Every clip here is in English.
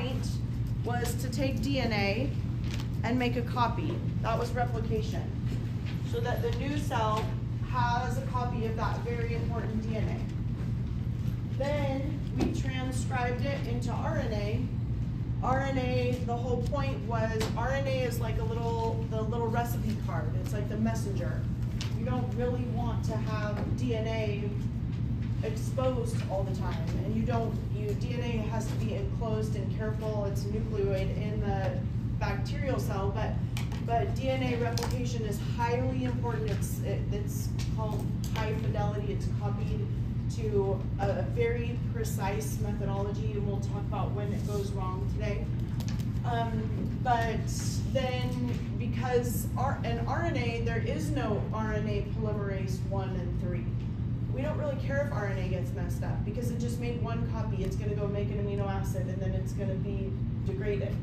point was to take DNA and make a copy. That was replication. So that the new cell has a copy of that very important DNA. Then we transcribed it into RNA. RNA, the whole point was RNA is like the little recipe card. It's like the messenger. You don't really want to have DNA exposed all the time, and DNA has to be enclosed and careful. It's a nucleoid in the bacterial cell, but DNA replication is highly important. It's called high fidelity. It's copied to a very precise methodology, and we'll talk about when it goes wrong today. But then, because in RNA, there is no RNA polymerase 1 and 3. We don't really care if RNA gets messed up because it just made one copy. It's going to go make an amino acid, and then it's going to be degraded.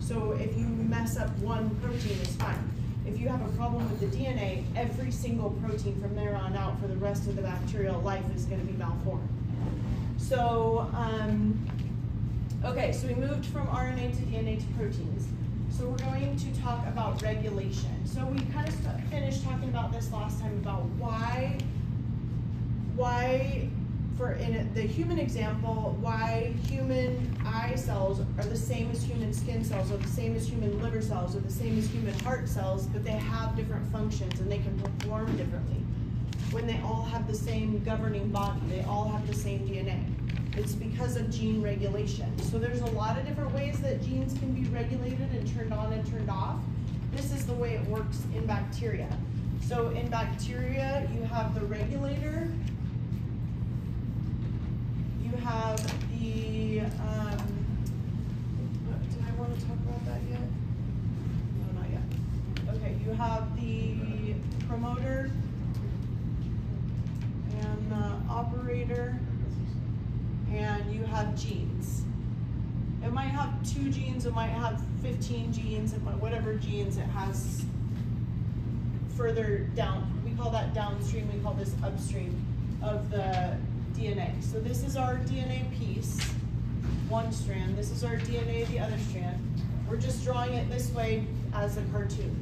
So if you mess up one protein, it's fine. If you have a problem with the DNA, every single protein from there on out for the rest of the bacterial life is going to be malformed. So, okay, so we moved from RNA to DNA to proteins. So we're going to talk about regulation. So we kind of finished talking about this last time about why for in the human example, why human eye cells are the same as human skin cells, or the same as human liver cells, or the same as human heart cells, but they have different functions and they can perform differently. When they all have the same governing body, they all have the same DNA. It's because of gene regulation. So there's a lot of different ways that genes can be regulated and turned on and turned off. This is the way it works in bacteria. So in bacteria, you have the regulator, you have the, did I want to talk about that yet? No, not yet. Okay, you have the promoter and the operator, and you have genes. It might have 2 genes, it might have 15 genes, it might, whatever genes it has further down. We call that downstream, we call this upstream of the DNA. So this is our DNA piece, one strand. This is our DNA, the other strand. We're just drawing it this way as a cartoon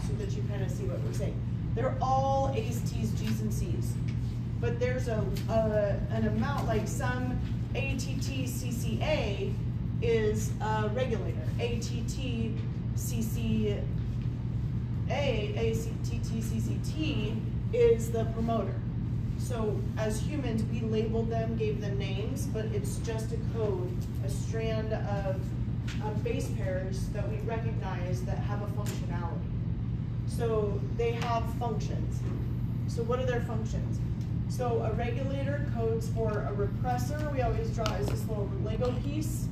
so that you kind of see what we're saying. They're all A's, T's, G's, and C's. But there's an amount, like some ATT-CCA is a regulator. ATT-CCA, ATT-CCT is the promoter. So as humans, we labeled them, gave them names, but it's just a code, a strand of base pairs that we recognize that have a functionality. So they have functions. So what are their functions? So a regulator codes for a repressor. We always draw as this little Lego piece,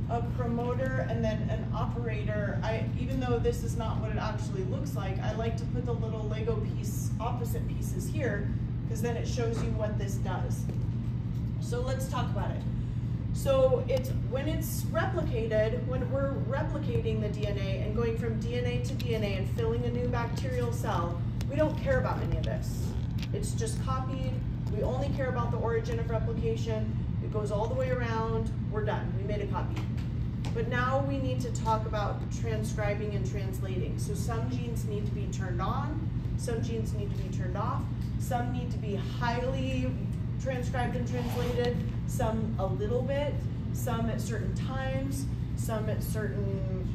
a promoter, and then an operator. Even though this is not what it actually looks like, I like to put the little Lego piece, opposite pieces here, because then it shows you what this does. So let's talk about it. So when it's replicated, when we're replicating the DNA and going from DNA to DNA and filling a new bacterial cell, we don't care about any of this. It's just copied. We only care about the origin of replication. It goes all the way around. We're done. We made a copy. But now we need to talk about transcribing and translating. So some genes need to be turned on. Some genes need to be turned off. Some need to be highly transcribed and translated. Some a little bit. Some at certain times. Some at certain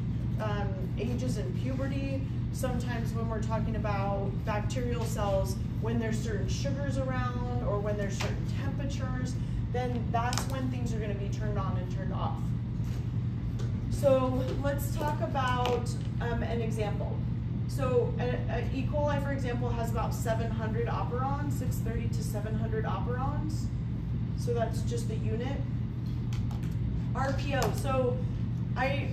ages in puberty. Sometimes when we're talking about bacterial cells, when there's certain sugars around or when there's certain temperatures, then that's when things are going to be turned on and turned off. So let's talk about an example. So E. coli, for example, has about 700 operons, 630 to 700 operons. So that's just the unit. RPO. So I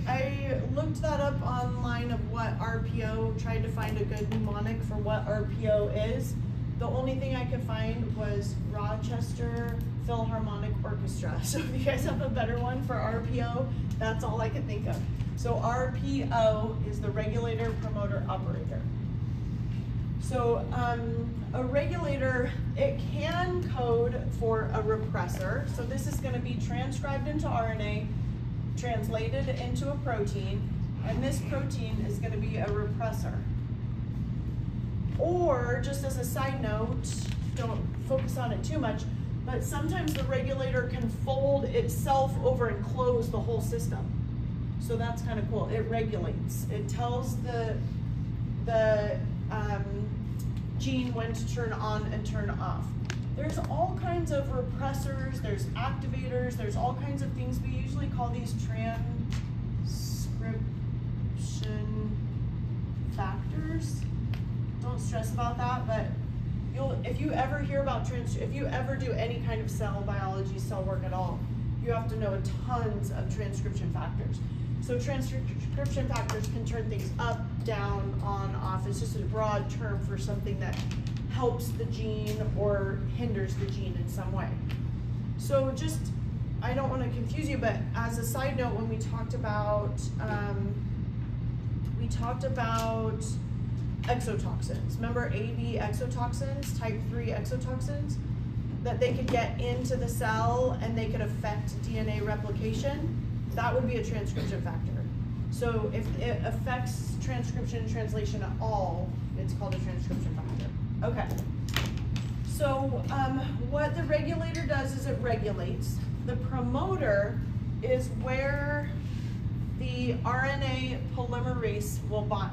looked that up online of what RPO, tried to find a good mnemonic for what RPO is. The only thing I could find was Rochester Philharmonic Orchestra. So if you guys have a better one for RPO, that's all I could think of. So RPO is the regulator, promoter, operator. So a regulator, it can code for a repressor. So this is going to be transcribed into RNA, translated into a protein, and this protein is going to be a repressor. Or, just as a side note, don't focus on it too much, but sometimes the regulator can fold itself over and close the whole system. So that's kind of cool. It regulates. It tells the gene when to turn on and turn off. There's all kinds of repressors, there's activators, there's all kinds of things. We usually call these transcription factors. Don't stress about that, but if you ever hear about if you ever do any kind of cell biology, cell work at all, you have to know tons of transcription factors. So transcription factors can turn things up, down, on, off. It's just a broad term for something that helps the gene or hinders the gene in some way. So just, I don't want to confuse you, but as a side note, when we talked about exotoxins. Remember AB exotoxins, type 3 exotoxins, that they could get into the cell and they could affect DNA replication? That would be a transcription factor. So if it affects transcription and translation at all, it's called a transcription factor. Okay. So what the regulator does is it regulates. The promoter is where the RNA polymerase will bind.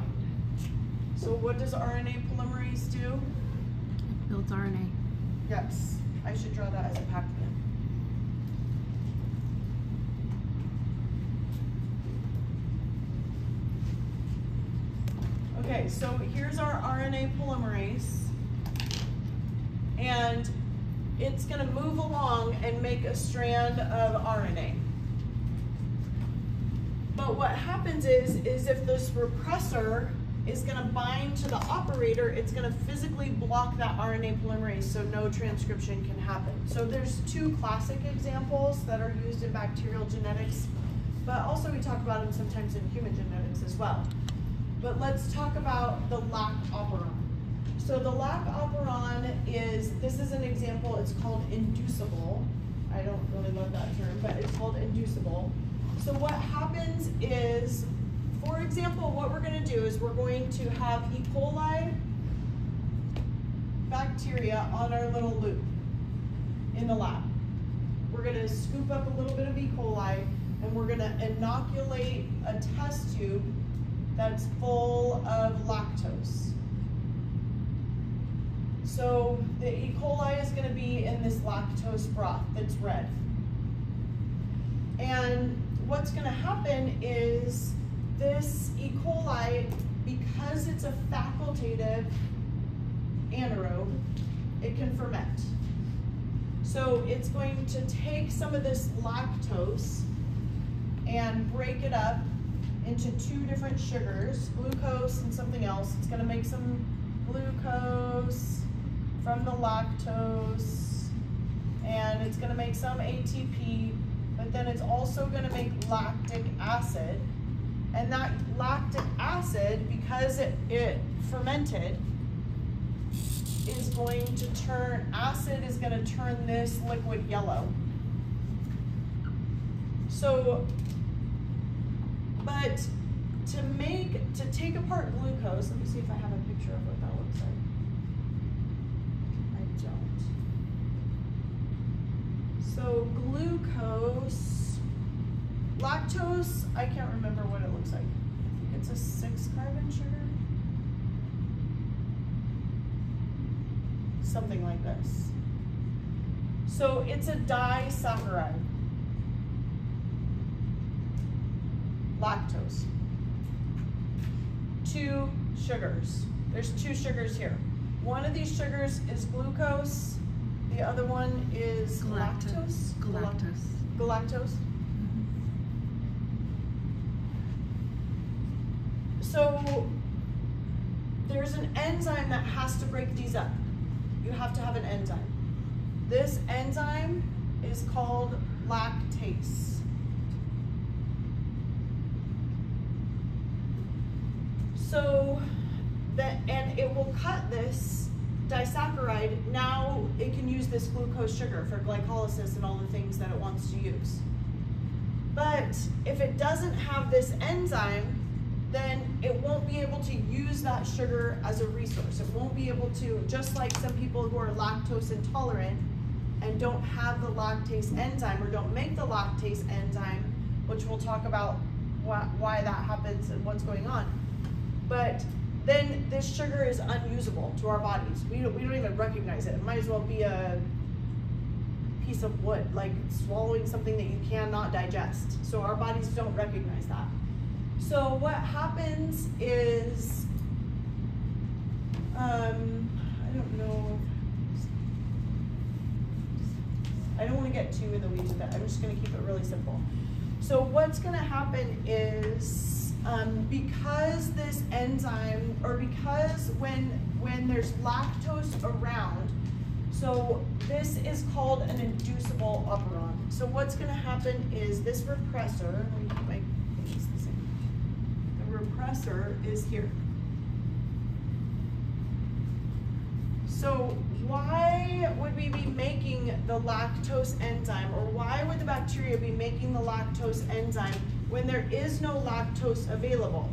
So what does RNA polymerase do? It builds RNA. Yes, I should draw that as a Pac-Man. Okay, so here's our RNA polymerase, and it's going to move along and make a strand of RNA. But what happens is if this repressor is going to bind to the operator, it's going to physically block that RNA polymerase so no transcription can happen. So there's two classic examples that are used in bacterial genetics, but also we talk about them sometimes in human genetics as well. But let's talk about the lac operon. So the lac operon this is an example, it's called inducible. I don't really love that term, but it's called inducible. So what happens is, for example, what we're going to do is we're going to have E. coli bacteria on our little loop in the lab. We're going to scoop up a little bit of E. coli and we're going to inoculate a test tube that's full of lactose. So the E. coli is going to be in this lactose broth that's red. And what's going to happen is this E. coli, because it's a facultative anaerobe, it can ferment. So it's going to take some of this lactose and break it up into two different sugars, glucose and something else. It's going to make some glucose from the lactose, and it's going to make some ATP, but then it's also going to make lactic acid. And that lactic acid, because it fermented, is going to turn, acid is going to turn this liquid yellow. So, but to take apart glucose, let me see if I have a picture of what that looks like. I don't. So glucose, lactose, I can't remember what it looks like. I think it's a 6-carbon sugar. Something like this. So it's a disaccharide. Lactose. 2 sugars. There's 2 sugars here. One of these sugars is glucose. The other one is lactose. Galactose. Galactose. So there's an enzyme that has to break these up. You have to have an enzyme. This enzyme is called lactase. So and it will cut this disaccharide. Now it can use this glucose sugar for glycolysis and all the things that it wants to use. But if it doesn't have this enzyme, then it won't be able to use that sugar as a resource. It won't be able to, just like some people who are lactose intolerant and don't have the lactase enzyme or don't make the lactase enzyme, which we'll talk about why that happens and what's going on. But then this sugar is unusable to our bodies. We don't even recognize it. It might as well be a piece of wood, like swallowing something that you cannot digest. So our bodies don't recognize that. So what happens is, I don't know, I don't want to get too in the weeds with that. I'm just going to keep it really simple. So what's going to happen is, because this enzyme, or because when there's lactose around, so this is called an inducible operon. So what's going to happen is this repressor, let me keep my things the same. The repressor is here. So why would we be making the lactose enzyme, or why would the bacteria be making the lactose enzyme when there is no lactose available?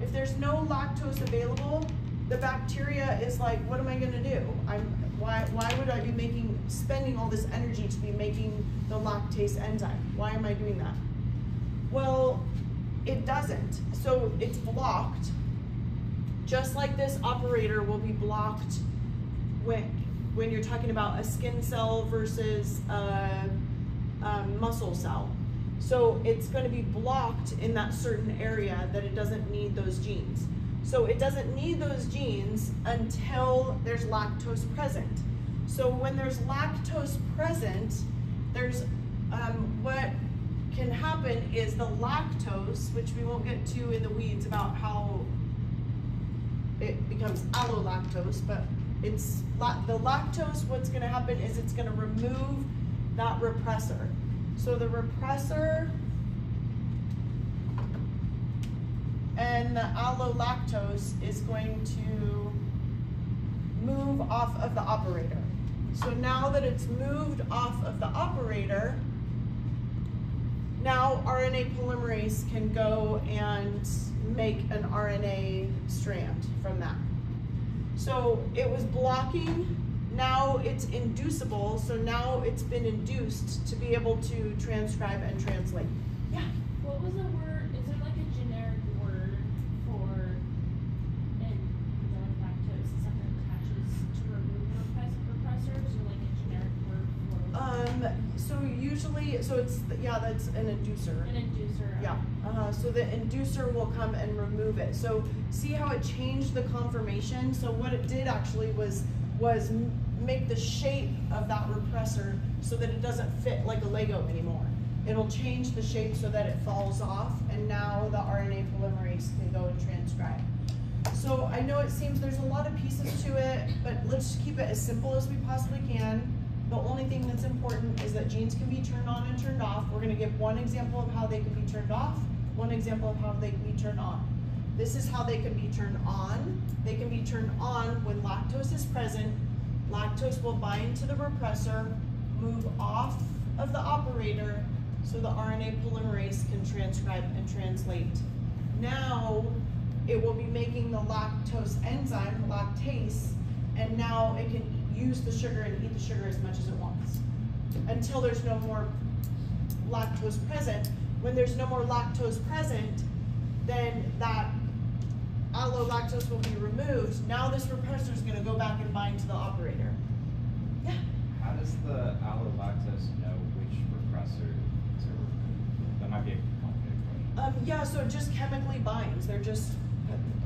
If there's no lactose available, the bacteria is like, what am I going to do? Why would I be spending all this energy to be making the lactase enzyme? Why am I doing that? Well, it doesn't. So it's blocked, just like this operator will be blocked when you're talking about a skin cell versus a muscle cell. So it's going to be blocked in that certain area that it doesn't need those genes. So it doesn't need those genes until there's lactose present. So when there's lactose present, there's what can happen is the lactose, which we won't get too in the weeds about how it becomes allolactose, but it's the lactose, what's going to happen is it's going to remove that repressor. So the repressor and the allolactose is going to move off of the operator. So now that it's moved off of the operator, now RNA polymerase can go and make an RNA strand from that. So it was blocking, now it's inducible, so now it's been induced to be able to transcribe and translate. Yeah? What was the word? Is there like a generic word for lactose? Is something that attaches to remove repressors, or like a generic word for? So usually, so it's, yeah, that's an inducer. An inducer. Yeah, so the inducer will come and remove it. So see how it changed the conformation? So what it did actually was make the shape of that repressor so that it doesn't fit like a Lego anymore. It'll change the shape so that it falls off, and now the RNA polymerase can go and transcribe. So I know it seems there's a lot of pieces to it, but let's keep it as simple as we possibly can. The only thing that's important is that genes can be turned on and turned off. We're going to give one example of how they can be turned off, one example of how they can be turned on. This is how they can be turned on. They can be turned on when lactose is present. Lactose will bind to the repressor, move off of the operator, so the RNA polymerase can transcribe and translate. Now it will be making the lactose enzyme, lactase, and now it can use the sugar and eat the sugar as much as it wants until there's no more lactose present. When there's no more lactose present, then that allolactose will be removed. Now this repressor is going to go back and bind to the operator. Yeah? How does the allolactose know which repressor to remove? That might be a complicated question. Yeah, so it just chemically binds. They're just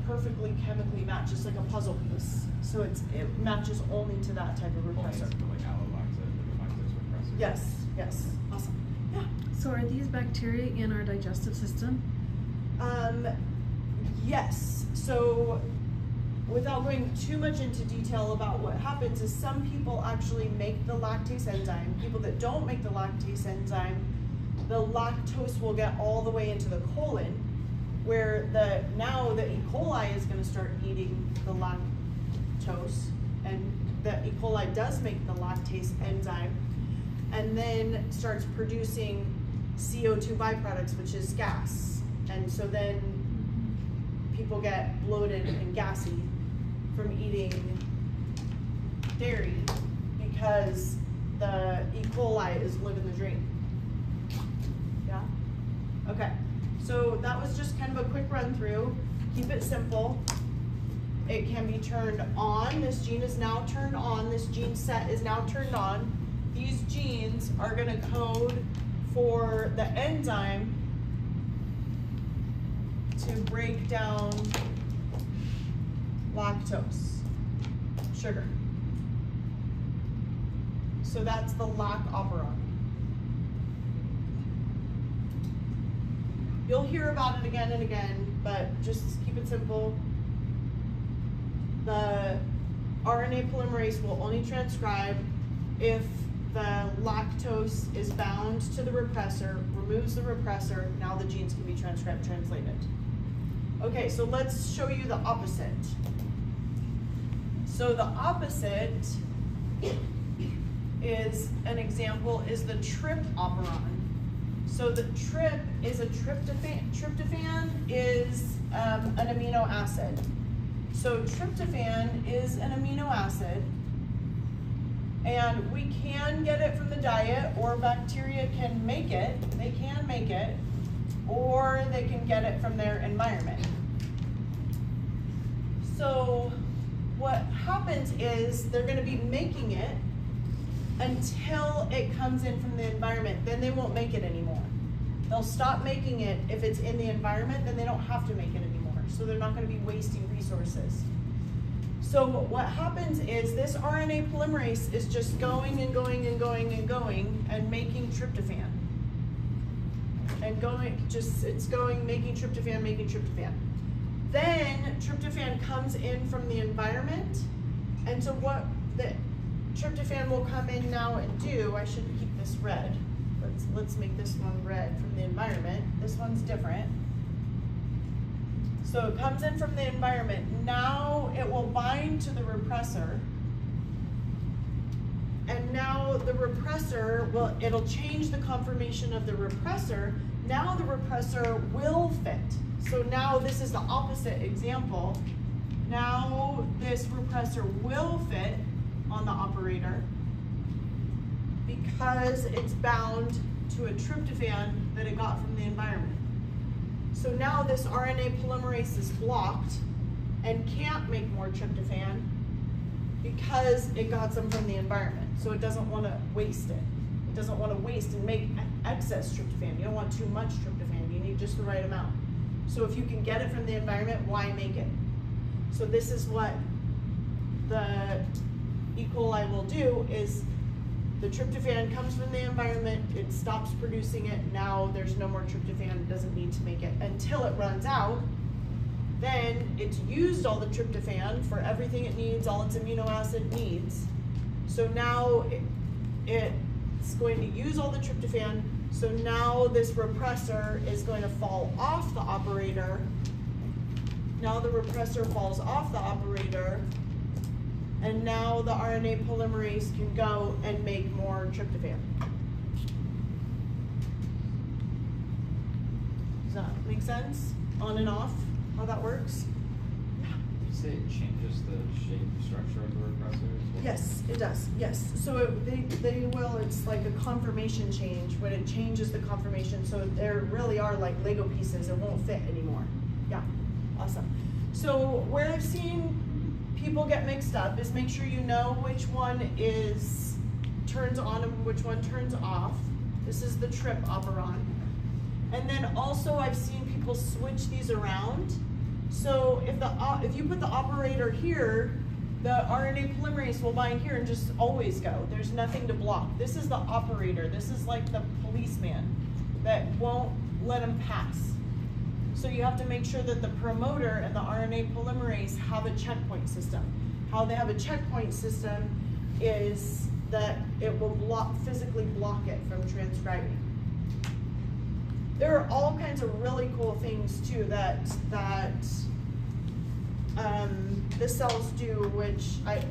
perfectly chemically matched, just like a puzzle piece. So it matches only to that type of repressor. Like allolactose repressor. Yes, yes, awesome. Yeah. So are these bacteria in our digestive system? Yes. So without going too much into detail about what happens is some people actually make the lactase enzyme. People that don't make the lactase enzyme, the lactose will get all the way into the colon, where now the E. coli is going to start eating the lactose, and the E. coli does make the lactase enzyme, and then starts producing CO2 byproducts, which is gas. And so then people get bloated and gassy from eating dairy because the E. coli is living the dream. Yeah? Okay, so that was just kind of a quick run through. Keep it simple. It can be turned on. This gene is now turned on. This gene set is now turned on. These genes are going to code for the enzyme to break down lactose, sugar. So that's the lac operon. You'll hear about it again and again, but just keep it simple. The RNA polymerase will only transcribe if the lactose is bound to the repressor, removes the repressor, now the genes can be transcribed, translated. Okay, so let's show you the opposite. So the opposite is, an example is the trip operon. So the trip is a tryptophan. Tryptophan is an amino acid. So tryptophan is an amino acid, and we can get it from the diet, or bacteria can make it. They can make it, or they can get it from their environment. So what happens is they're going to be making it until it comes in from the environment. Then they won't make it anymore. They'll stop making it if it's in the environment, then they don't have to make it anymore. So they're not going to be wasting resources. So what happens is this RNA polymerase is just going and going and going and going and making tryptophan. And going, just, it's going, making tryptophan, making tryptophan. Then tryptophan comes in from the environment. And so what the tryptophan will come in now and do, I should keep this red. Let's make this one red from the environment. This one's different. So it comes in from the environment. Now it will bind to the repressor. And now the repressor, it'll change the conformation of the repressor. Now the repressor will fit. So now this is the opposite example. Now this repressor will fit on the operator because it's bound to a tryptophan that it got from the environment. So now this RNA polymerase is blocked and can't make more tryptophan because it got some from the environment. So it doesn't want to waste it. It doesn't want to waste and make excess tryptophan. You don't want too much tryptophan. You need just the right amount. So if you can get it from the environment, why make it? So this is what the E. coli will do, is the tryptophan comes from the environment, it stops producing it, now there's no more tryptophan, it doesn't need to make it until it runs out. Then it's used all the tryptophan for everything it needs, all its amino acid needs. So now it's going to use all the tryptophan, so now this repressor is going to fall off the operator. Now the repressor falls off the operator, and now the RNA polymerase can go and make more tryptophan. Does that make sense? On and off, how that works? Did you say it changes the shape and structure of the repressor as well? Yes, it does, yes. So they will, it's like a conformation change when it changes the conformation. So there really are like Lego pieces, it won't fit anymore. Yeah, awesome. So where I've seen people get mixed up is make sure you know which one turns on and which one turns off. This is the trip operon. And then also I've seen people switch these around. So if you put the operator here, the RNA polymerase will bind here and just always go. There's nothing to block. This is the operator. This is like the policeman that won't let them pass. So you have to make sure that the promoter and the RNA polymerase have a checkpoint system. How they have a checkpoint system is that it will physically block it from transcribing. There are all kinds of really cool things too that the cells do, which I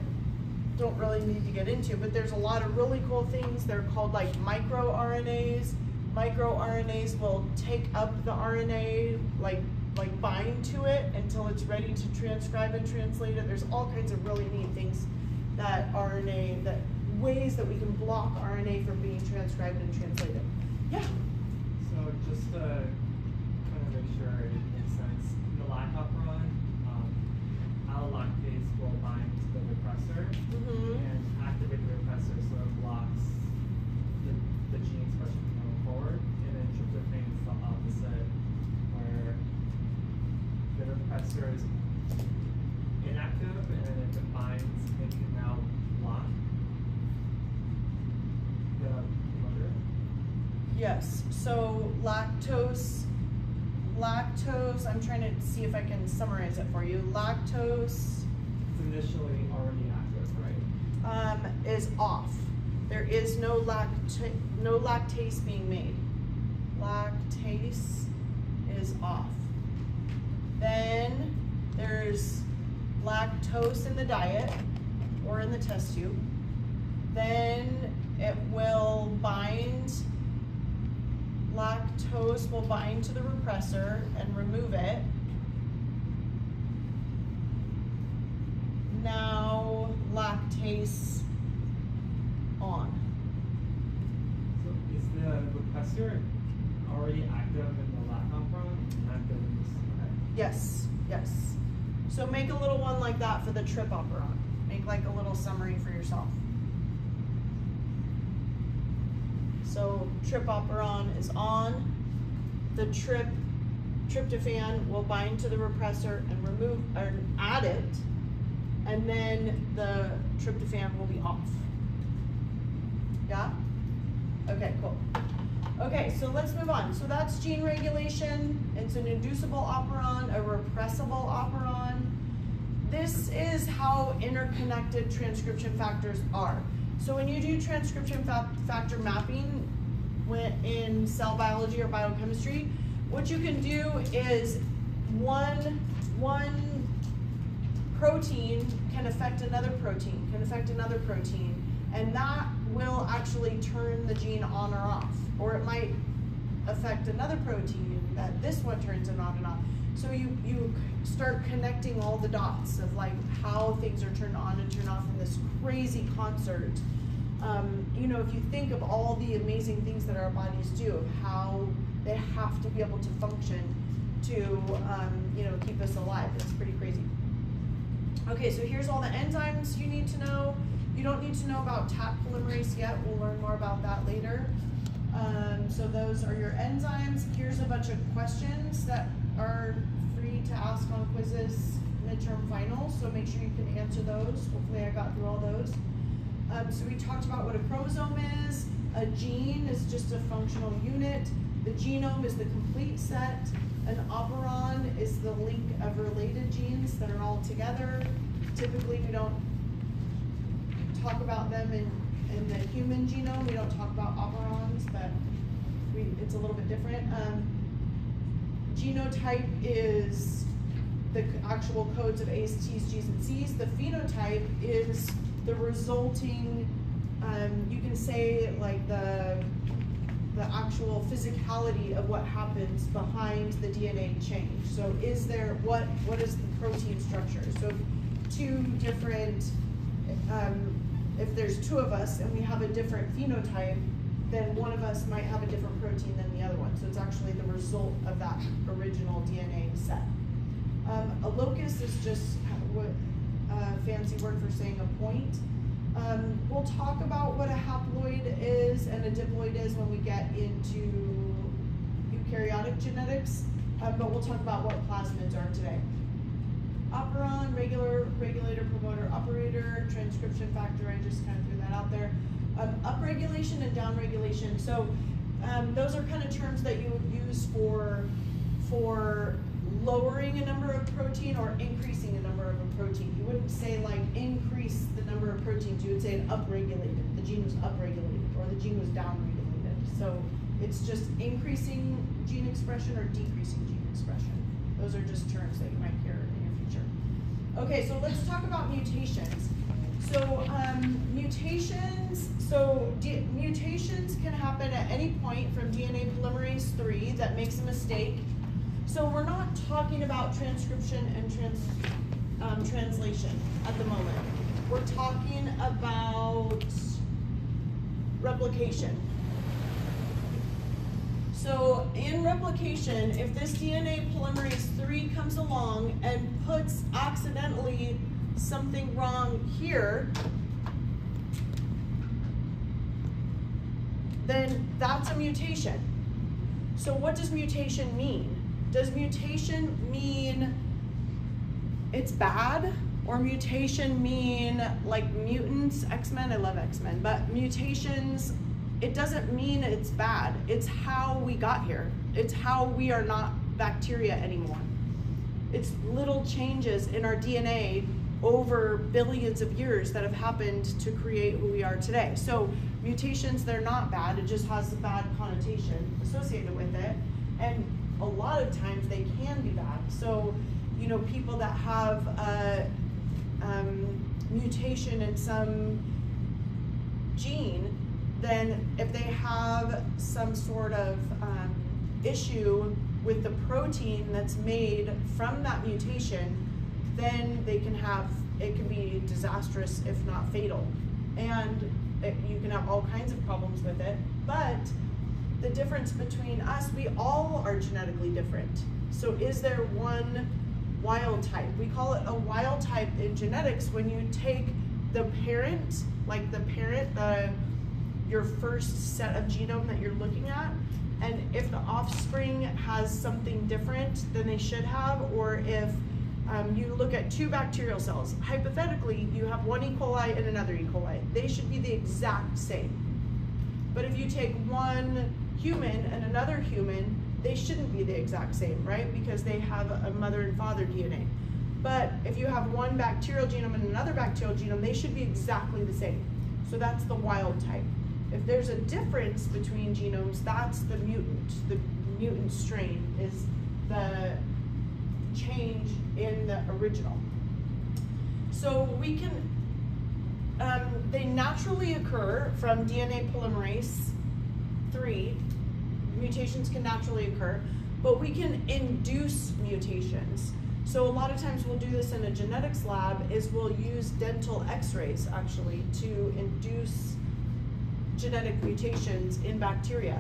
don't really need to get into, but there's a lot of really cool things. They're called like microRNAs microRNAs will take up the RNA, like bind to it until it's ready to transcribe and translate it. There's all kinds of really neat things that ways that we can block RNA from being transcribed and translated. Yeah? So just to kind of make sure it makes sense, in the lac operon, allolactase will bind to the repressor and activate the repressor so it blocks the gene expression from going forward. And then tryptophan is the opposite, where the repressor is inactive, and then if it binds, it can now block the promoter. Yes, so lactose, I'm trying to see if I can summarize it for you. Lactose It's initially already active, right? is off. There is no lactase being made. Lactase is off. Then there's lactose in the diet or in the test tube. Then it will bind, lactose will bind to the repressor and remove it. Now lactase on. So is the repressor already active in the lac operon and active in this? Okay. Yes, yes. So make a little one like that for the trip operon. Make like a little summary for yourself. So trip operon is on. The tryptophan will bind to the repressor and remove or add it, and then the tryptophan will be off. Yeah? Okay, cool. Okay, so let's move on. So that's gene regulation. It's an inducible operon, a repressible operon. This is how interconnected transcription factors are. So when you do transcription factor mapping in cell biology or biochemistry, what you can do is one protein can affect another protein, and that will actually turn the gene on or off. Or it might affect another protein that this one turns it on and off. So you start connecting all the dots of like how things are turned on and turned off in this crazy concert. You know, if you think of all the amazing things that our bodies do, of how they have to be able to function to, you know, keep us alive, it's pretty crazy. Okay, so here's all the enzymes you need to know. You don't need to know about Taq polymerase yet. We'll learn more about that later. So those are your enzymes. Here's a bunch of questions that are free to ask on quizzes, midterm finals, so make sure you can answer those. Hopefully I got through all those. So we talked about what a chromosome is. A gene is just a functional unit. The genome is the complete set. An operon is the link of related genes that are all together. Typically we don't talk about them in the human genome. We don't talk about operons, but it's a little bit different. Genotype is the actual codes of A's, T's, G's, and C's. The phenotype is the resulting, you can say like the actual physicality of what happens behind the DNA change. So is there, what is the protein structure? So two different, if there's two of us and we have a different phenotype, then one of us might have a different protein than the other one. So it's actually the result of that original DNA set. A locus is just a fancy word for saying a point. We'll talk about what a haploid is and a diploid is when we get into eukaryotic genetics, but we'll talk about what plasmids are today. Operon, regulator, promoter, operator, transcription factor, I just kind of threw that out there. Upregulation and downregulation. So those are kind of terms that you would use for lowering a number of protein or increasing a number of a protein. You wouldn't say like increase the number of proteins, you would say it upregulated. The gene was upregulated or the gene was downregulated. So it's just increasing gene expression or decreasing gene expression. Those are just terms that you might hear in your future. Okay, so let's talk about mutations. So mutations, mutations can happen at any point from DNA polymerase 3 that makes a mistake. So we're not talking about transcription and translation at the moment. We're talking about replication. So in replication, if this DNA polymerase 3 comes along and puts accidentally something wrong here, then that's a mutation. So what does mutation mean? Does mutation mean it's bad? Or mutation mean like mutants, X-Men? I love X-Men, but mutations, it doesn't mean it's bad. It's how we got here. It's how we are not bacteria anymore. It's little changes in our DNA over billions of years that have happened to create who we are today. So mutations, they're not bad. It just has a bad connotation associated with it. And a lot of times they can be bad. So, you know, people that have a mutation in some gene, then if they have some sort of issue with the protein that's made from that mutation, then they can have, it can be disastrous if not fatal. And you can have all kinds of problems with it. But the difference between us, we all are genetically different. So is there one wild type? We call it a wild type in genetics when you take the parent, like the parent, your first set of genome that you're looking at, and if the offspring has something different than they should have, or if you look at two bacterial cells, hypothetically you have one E. coli and another E. coli. They should be the exact same. But if you take one human and another human, they shouldn't be the exact same, right? Because they have a mother and father DNA. But if you have one bacterial genome and another bacterial genome, they should be exactly the same. So that's the wild type. If there's a difference between genomes, that's the mutant. The mutant strain is the change in the original. So we can, they naturally occur from DNA polymerase 3. Mutations can naturally occur, but we can induce mutations. So a lot of times we'll do this in a genetics lab, is we'll use dental x-rays actually to induce genetic mutations in bacteria.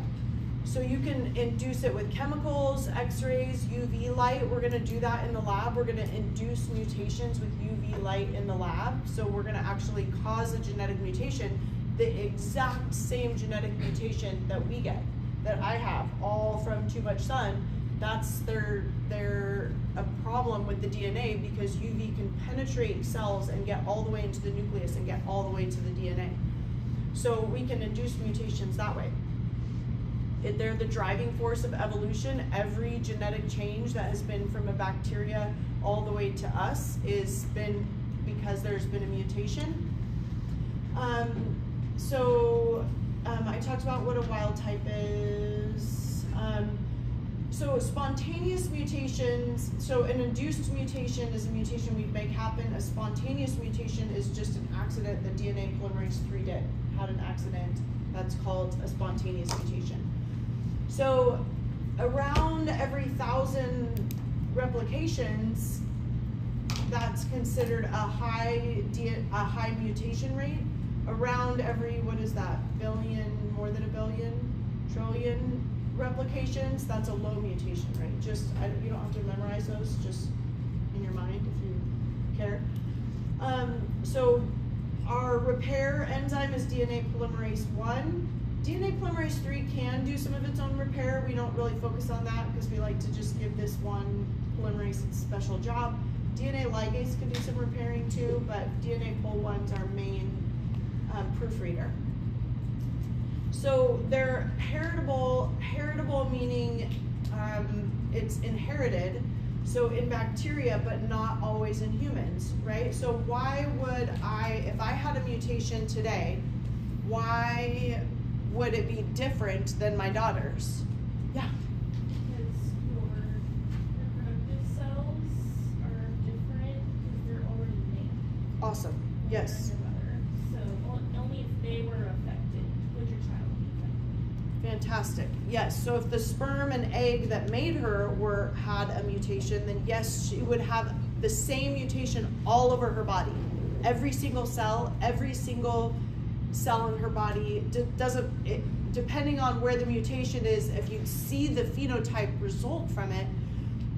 So you can induce it with chemicals, x-rays, UV light. We're gonna do that in the lab. We're gonna induce mutations with UV light in the lab. So we're gonna actually cause a genetic mutation, the exact same genetic mutation that we get, that I have, all from too much sun. That's a problem with the DNA, because UV can penetrate cells and get all the way into the nucleus and get all the way to the DNA. So we can induce mutations that way. They're the driving force of evolution. Every genetic change that has been from a bacteria all the way to us is been because there's been a mutation. I talked about what a wild type is. So spontaneous mutations, so an induced mutation is a mutation we make happen. A spontaneous mutation is just an accident that DNA polymerase 3 had an accident. That's called a spontaneous mutation. So around every 1,000 replications, that's considered a high mutation rate. Around every, what is that, billion, more than a billion, trillion replications, that's a low mutation rate. You don't have to memorize those, just in your mind if you care. So our repair enzyme is DNA polymerase 1. DNA polymerase 3 can do some of its own repair. We don't really focus on that because we like to just give this one polymerase its special job. DNA ligase can do some repairing too, but DNA pol 1's our main proofreader. So they're heritable meaning it's inherited, so in bacteria, but not always in humans, right? So why would if I had a mutation today, why would it be different than my daughter's? Yeah? Because your reproductive cells are different because they're already made. Awesome, yes. Than your mother's. Fantastic. Yes. So if the sperm and egg that made her had a mutation, then yes, she would have the same mutation all over her body. Every single cell in her body depending on where the mutation is, if you see the phenotype result from it,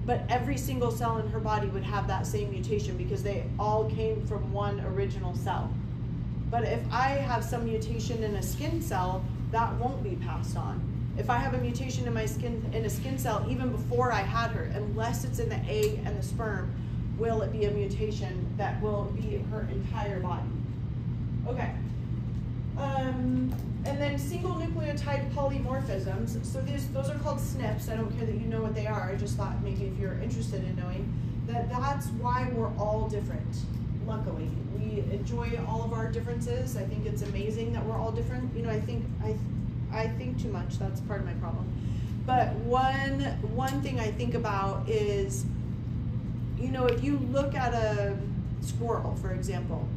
but every single cell in her body would have that same mutation because they all came from one original cell. But if I have some mutation in a skin cell, that won't be passed on. If I have a mutation in my skin, in a skin cell, even before I had her, unless it's in the egg and the sperm, will it be a mutation that will be her entire body. Okay. And then single nucleotide polymorphisms. So those are called SNPs. I don't care that you know what they are. I just thought maybe if you're interested in knowing that's why we're all different. Luckily, we enjoy all of our differences. I think it's amazing that we're all different. You know, I think too much. That's part of my problem. But one thing I think about is, you know, if you look at a squirrel, for example,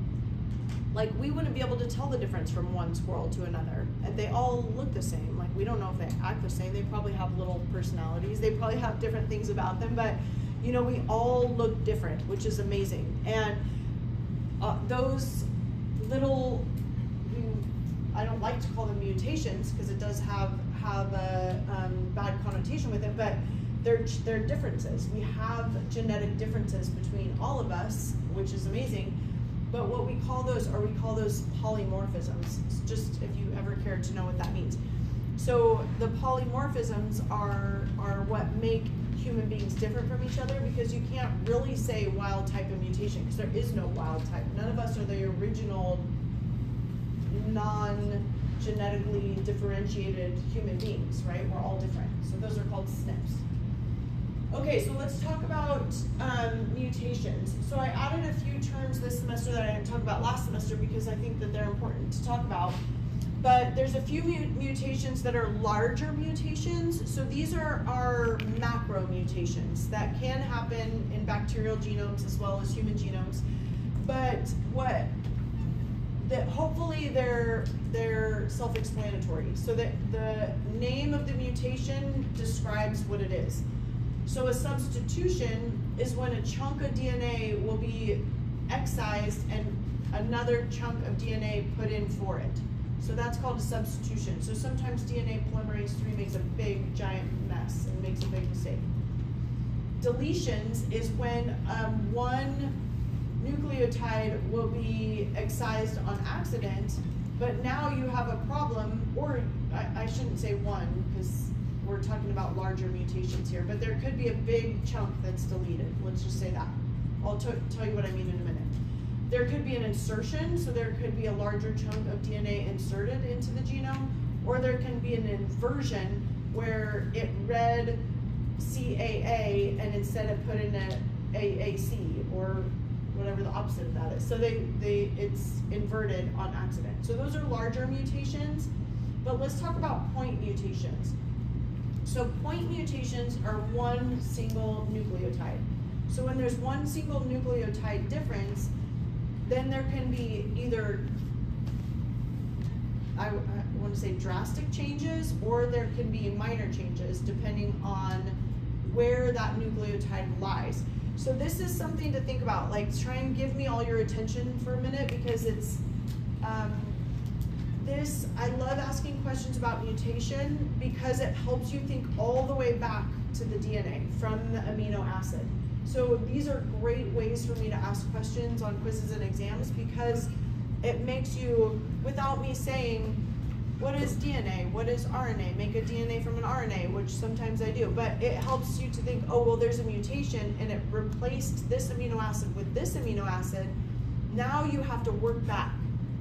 like we wouldn't be able to tell the difference from one squirrel to another. And they all look the same. Like we don't know if they act the same. They probably have little personalities. They probably have different things about them. But, you know, we all look different, which is amazing. And those little, I don't like to call them mutations because it does have a bad connotation with it, but they're differences. We have genetic differences between all of us, which is amazing. But what we call those polymorphisms. It's just if you ever cared to know what that means. So the polymorphisms are what make human beings different from each other, because you can't really say wild type and mutation because there is no wild type. None of us are the original non-genetically differentiated human beings, right? We're all different. So those are called SNPs. Okay, so let's talk about mutations. So I added a few terms this semester that I didn't talk about last semester because I think that they're important to talk about. But there's a few mutations that are larger mutations. So these are macro mutations that can happen in bacterial genomes as well as human genomes. But hopefully they're self-explanatory. So that the name of the mutation describes what it is. So a substitution is when a chunk of DNA will be excised and another chunk of DNA put in for it. So that's called a substitution. So sometimes DNA polymerase III makes a big giant mess and makes a big mistake. Deletions is when one nucleotide will be excised on accident, but now you have a problem, or I shouldn't say one because we're talking about larger mutations here, but there could be a big chunk that's deleted. Let's just say that. I'll tell you what I mean in a minute. There could be an insertion, so there could be a larger chunk of DNA inserted into the genome, or there can be an inversion where it read CAA and instead of put in a AAC or whatever the opposite of that is. So it's inverted on accident. So those are larger mutations, but let's talk about point mutations. So point mutations are one single nucleotide. So when there's one single nucleotide difference, then there can be either, I want to say drastic changes, or there can be minor changes depending on where that nucleotide lies. So this is something to think about. Like, try and give me all your attention for a minute, because it's, I love asking questions about mutation because it helps you think all the way back to the DNA from the amino acid. So these are great ways for me to ask questions on quizzes and exams, because it makes you, without me saying, what is DNA? What is RNA? Make a DNA from an RNA, which sometimes I do, but it helps you to think, oh, well, there's a mutation and it replaced this amino acid with this amino acid. Now you have to work back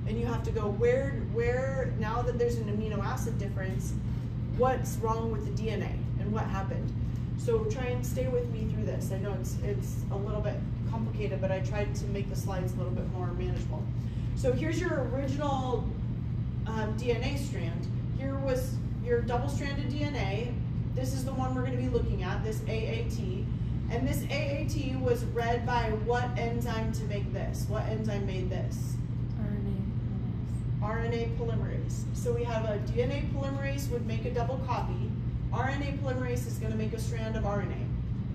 and you have to go, where now that there's an amino acid difference, what's wrong with the DNA and what happened? So try and stay with me through this. I know it's a little bit complicated, but I tried to make the slides a little bit more manageable. So here's your original DNA strand. Here was your double-stranded DNA. This is the one we're going to be looking at, this AAT. And this AAT was read by what enzyme to make this? What enzyme made this? RNA polymerase. So we have a DNA polymerase would make a double copy. RNA polymerase is going to make a strand of RNA.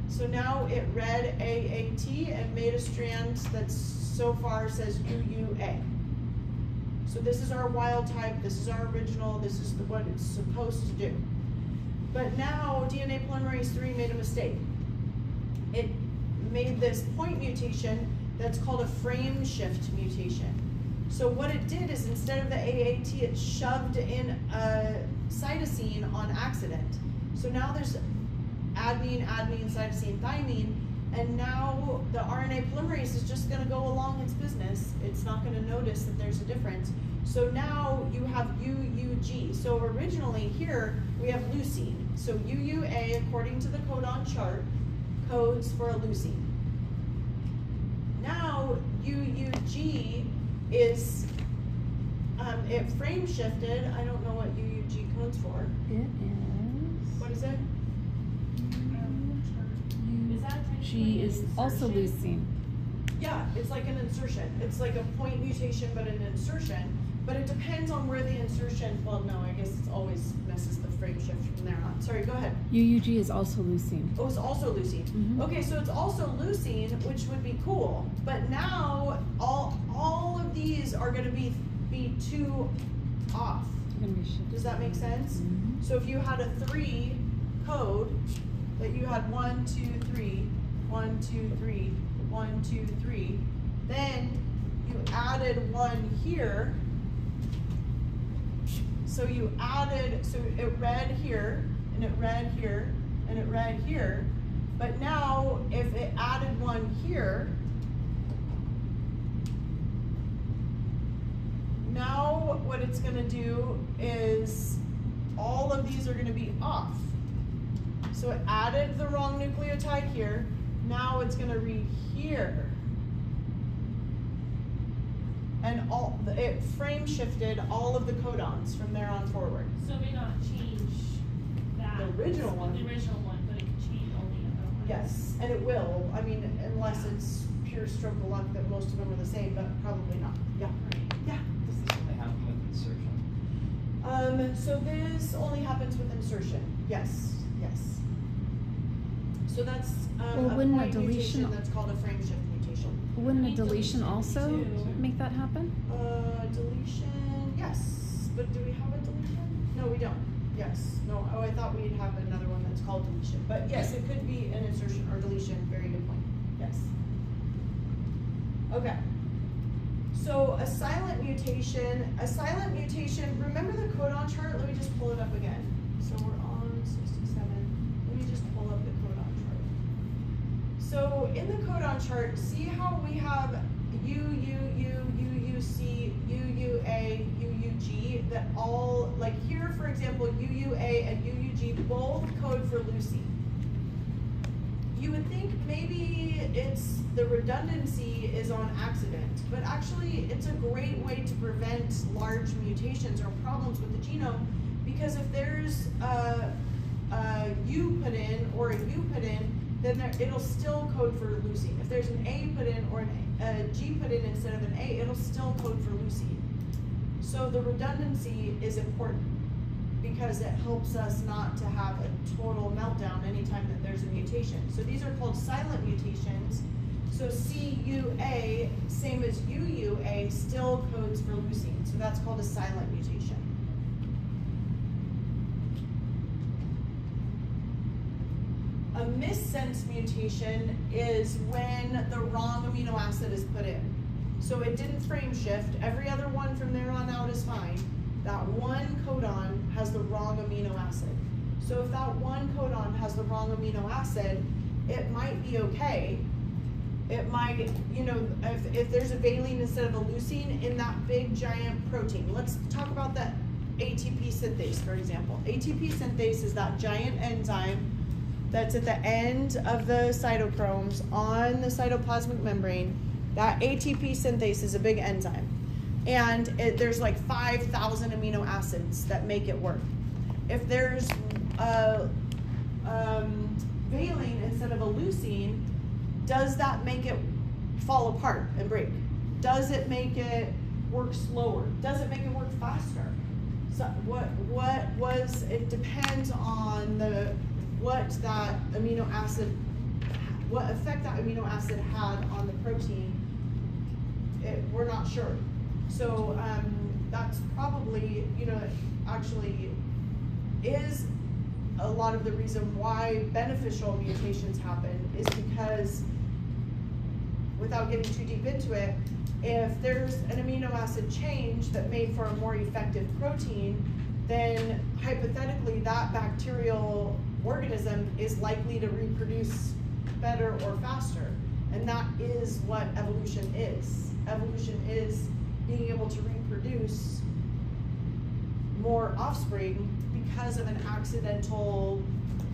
So now it read AAT and made a strand that so far says UUA. So this is our wild type, this is our original, this is what it's supposed to do. But now DNA polymerase 3 made a mistake. It made this point mutation that's called a frame shift mutation. So what it did is instead of the AAT, it shoved in a cytosine on accident. So now there's adenine, cytosine, thymine, and now the RNA polymerase is just going to go along its business. It's not going to notice that there's a difference. So now you have UUG. So originally here we have leucine. So UUA, according to the codon chart, codes for a leucine. Now UUG is, it frame shifted. I don't know what UUG codes for. It is. What is it? Is that G is also leucine. Yeah, it's like an insertion. It's like a point mutation, but an insertion. But it depends on where the insertion, well, no, I guess it's always misses the frame shift from there on. Sorry, go ahead. UUG is also leucine. Oh, it's also leucine. Mhm. Okay, so it's also leucine, which would be cool. But now all of these are going to be 2 off. They're gonna be shifted. Does that make sense? Mhm. So if you had a 3 code, that you had 1, 2, 3, 1, 2, 3, 1, 2, 3, then you added 1 here. So you added, so it read here, and it read here, and it read here. But now, if it added 1 here, now what it's going to do is all of these are going to be off. So it added the wrong nucleotide here. Now it's going to read here. And it frame shifted all of the codons from there on forward. So it may not change that. The original one. The original one, but it could change all the other ones. Yes, and it will. I mean, unless it's pure stroke of luck that most of them are the same, but probably not. Yeah. Right. Yeah. Does this only happen with insertion? So this only happens with insertion. Yes. Yes. So that's Well, a wouldn't a point deletion- mutation that's called a frame shift mutation. Wouldn't a Make deletion deletion also too. make that happen? Deletion, yes, but do we have a deletion? No, we don't. Yes, no, oh, I thought we'd have another one that's called deletion. But yes, it could be an insertion or deletion, very good point, yes. Okay, so a silent mutation, remember the codon chart? Let me just pull it up again. So we're on 67, let me just pull up the codon chart. So in the codon chart, see how we have UUC, UUA, UUG, that all, like here, for example, UUA and UUG both code for leucine. You would think maybe it's the redundancy is on accident, but actually it's a great way to prevent large mutations or problems with the genome, because if there's a U put in or a U put in, then it'll still code for leucine. If there's an A put in or a G put in instead of an A, it'll still code for leucine. So the redundancy is important because it helps us not to have a total meltdown anytime that there's a mutation. So these are called silent mutations. So CUA, same as UUA, still codes for leucine. So that's called a silent mutation. A missense mutation is when the wrong amino acid is put in. So it didn't frame shift. Every other one from there on out is fine. That one codon has the wrong amino acid. So if that one codon has the wrong amino acid, it might be okay. It might, you know, if there's a valine instead of a leucine in that big giant protein. Let's talk about that ATP synthase, for example. ATP synthase is that giant enzyme that's at the end of the cytochromes on the cytoplasmic membrane. That ATP synthase is a big enzyme. And there's like 5,000 amino acids that make it work. If there's a valine instead of a leucine, does that make it fall apart and break? Does it make it work slower, doesn't make it work faster. So what was, it depends on what that amino acid, what effect that amino acid had on the protein. We're not sure. So that's probably, actually is a lot of the reason why beneficial mutations happen, is because, without getting too deep into it, if there's an amino acid change that made for a more effective protein, then hypothetically that bacterial organism is likely to reproduce better or faster. And that is what evolution is. Evolution is being able to reproduce more offspring because of an accidental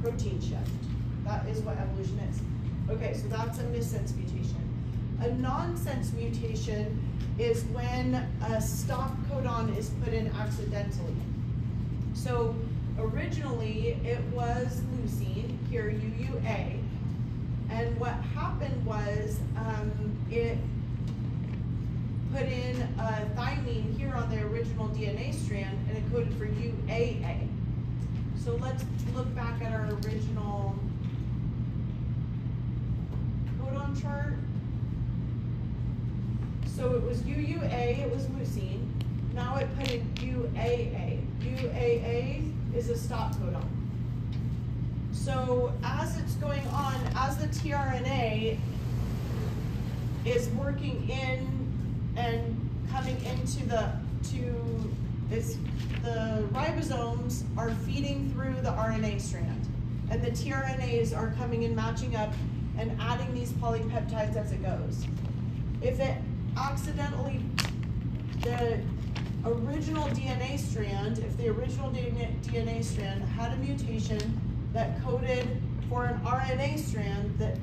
protein shift. That is what evolution is. Okay, so that's a missense mutation. A nonsense mutation is when a stop codon is put in accidentally. So originally it was leucine, here UUA, and what happened was it put in a thymine here on the original DNA strand and it coded for UAA. So let's look back at our original codon chart. So it was UUA, it was leucine. Now it put in UAA. UAA is a stop codon. So as it's going on, as the tRNA is working in and coming into the ribosomes are feeding through the RNA strand, and the tRNAs are coming and matching up and adding these polypeptides as it goes. If it accidentally, the original DNA strand, if the original DNA strand had a mutation that coded for an RNA strand that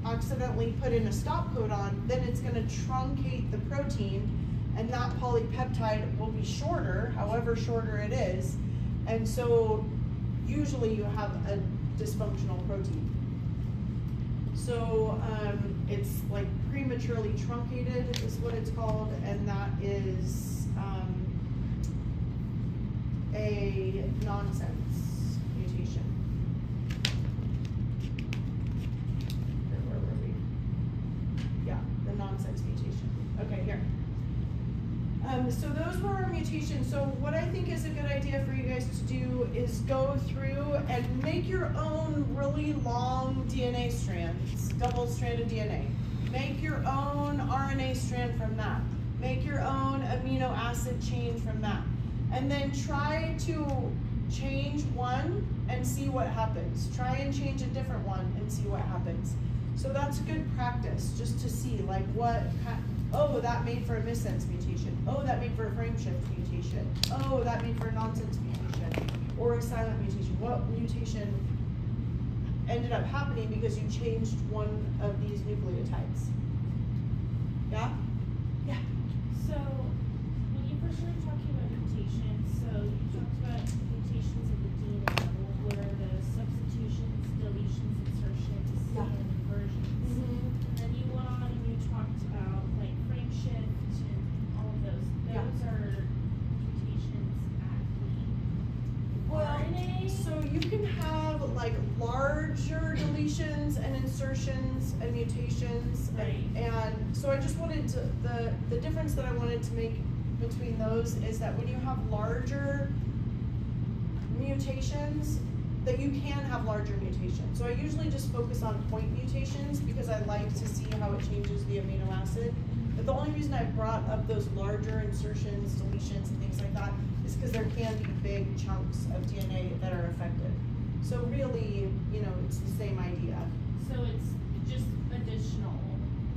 accidentally put in a stop codon, then it's going to truncate the protein, and that polypeptide will be shorter, however shorter it is, and so usually you have a dysfunctional protein. So it's like prematurely truncated is what it's called, and that is a nonsense mutation. Where were we? Yeah, the nonsense mutation. Okay, here. So those were our mutations. So what I think is a good idea for you guys to do is go through and make your own really long DNA strands, double-stranded DNA. Make your own RNA strand from that. Make your own amino acid chain from that. And then try to change one and see what happens. Try and change a different one and see what happens. So that's good practice, just to see like oh, that made for a missense mutation. Oh, that made for a frame shift mutation. Oh, that made for a nonsense mutation or a silent mutation. What mutation ended up happening because you changed one of these nucleotides? Yeah? Yeah. So, when you first started talking about mutations, so you talked about mutations at the DNA level, where the substitutions, deletions, insertions, Yeah. and inversions. Mm-hmm. And then you went on and you talked about like frame shift and all of those. Yeah. Those are mutations at the Well, RNA. so you can have like larger deletions and insertions and mutations, Right. and so I just wanted to, the difference that I wanted to make between those is that when you have larger mutations, that you can have larger mutations. So I usually just focus on point mutations because I like to see how it changes the amino acid. But the only reason I brought up those larger insertions, deletions, and things like that is because there can be big chunks of DNA that are affected. So really, it's the same idea. So it's just additional.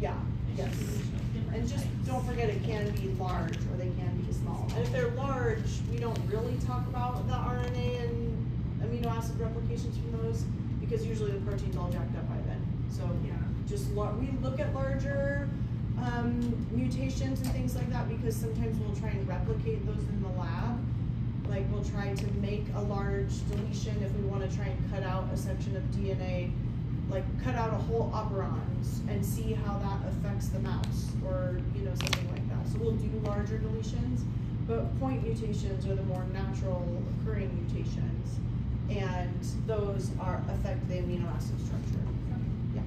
Yeah, It's yes. just additional different And just types. don't forget it can be large or they can be small. And if they're large, we don't really talk about the RNA and amino acid replications from those because usually the protein's all jacked up by then. So Yeah. just we look at larger mutations and things like that because sometimes we'll try and replicate those in the lab. Like we'll try to make a large deletion if we want to try and cut out a section of DNA like cut out a whole operon and see how that affects the mouse, or something like that. So we'll do larger deletions, but point mutations are the more natural occurring mutations, and those affect the amino acid structure. Yeah.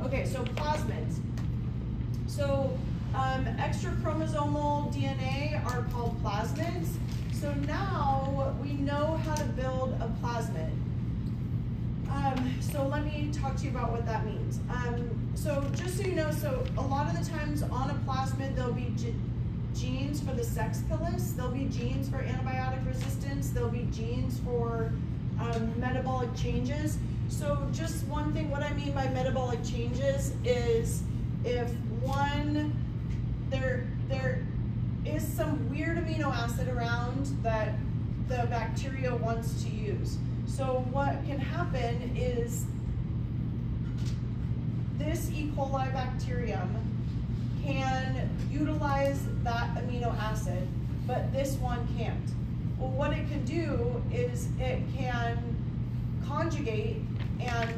Okay, so plasmids. So extra chromosomal DNA are called plasmids. So now we know how to build a plasmid. So let me talk to you about what that means. So just so you know, so a lot of the times on a plasmid, there'll be genes for the sex pilus, there'll be genes for antibiotic resistance, there'll be genes for metabolic changes. So just one thing, what I mean by metabolic changes is if there is some weird amino acid around that the bacteria wants to use. So what can happen is this E. coli bacterium can utilize that amino acid, but this one can't. Well, what it can do is it can conjugate and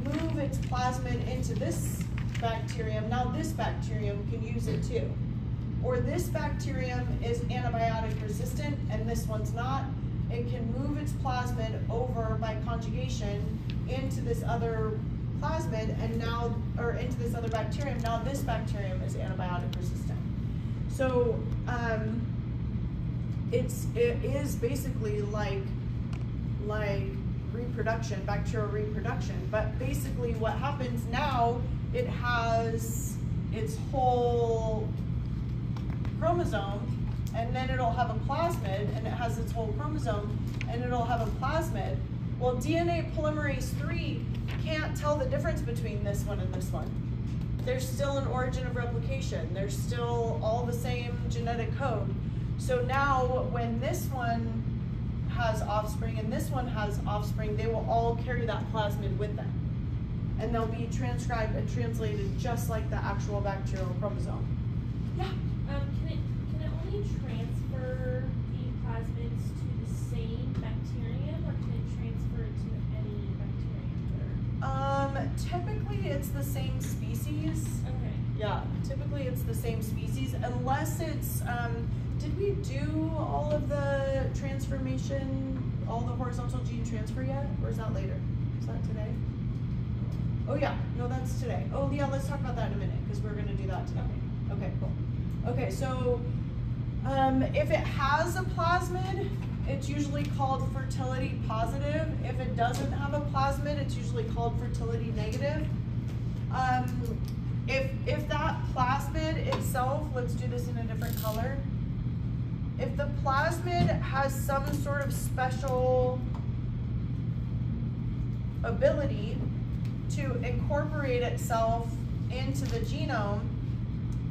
move its plasmid into this bacterium. Now this bacterium can use it too. Or this bacterium is antibiotic resistant and this one's not. It can move its plasmid over by conjugation into this other plasmid and now, or into this other bacterium. Now this bacterium is antibiotic resistant. So it is basically like reproduction, bacterial reproduction. But basically what happens now, it has its whole chromosome, and then it'll have a plasmid, and it has its whole chromosome, and it'll have a plasmid. Well, DNA polymerase 3 can't tell the difference between this one and this one. There's still an origin of replication. There's still all the same genetic code. So now when this one has offspring and this one has offspring, they will all carry that plasmid with them. And they'll be transcribed and translated just like the actual bacterial chromosome. Yeah? Can it only transfer the plasmids to the same bacterium, or can it transfer it to any bacterium? Typically it's the same species. Okay. Yeah, typically it's the same species, unless it's, did we do all of the transformation, all the horizontal gene transfer yet? Or is that later? Is that today? Oh yeah, no, that's today. Oh yeah, let's talk about that in a minute, because we're gonna do that today. Okay, cool. Okay, so if it has a plasmid, it's usually called fertility positive. If it doesn't have a plasmid, it's usually called fertility negative. If that plasmid itself, let's do this in a different color. If the plasmid has some sort of special ability to incorporate itself into the genome,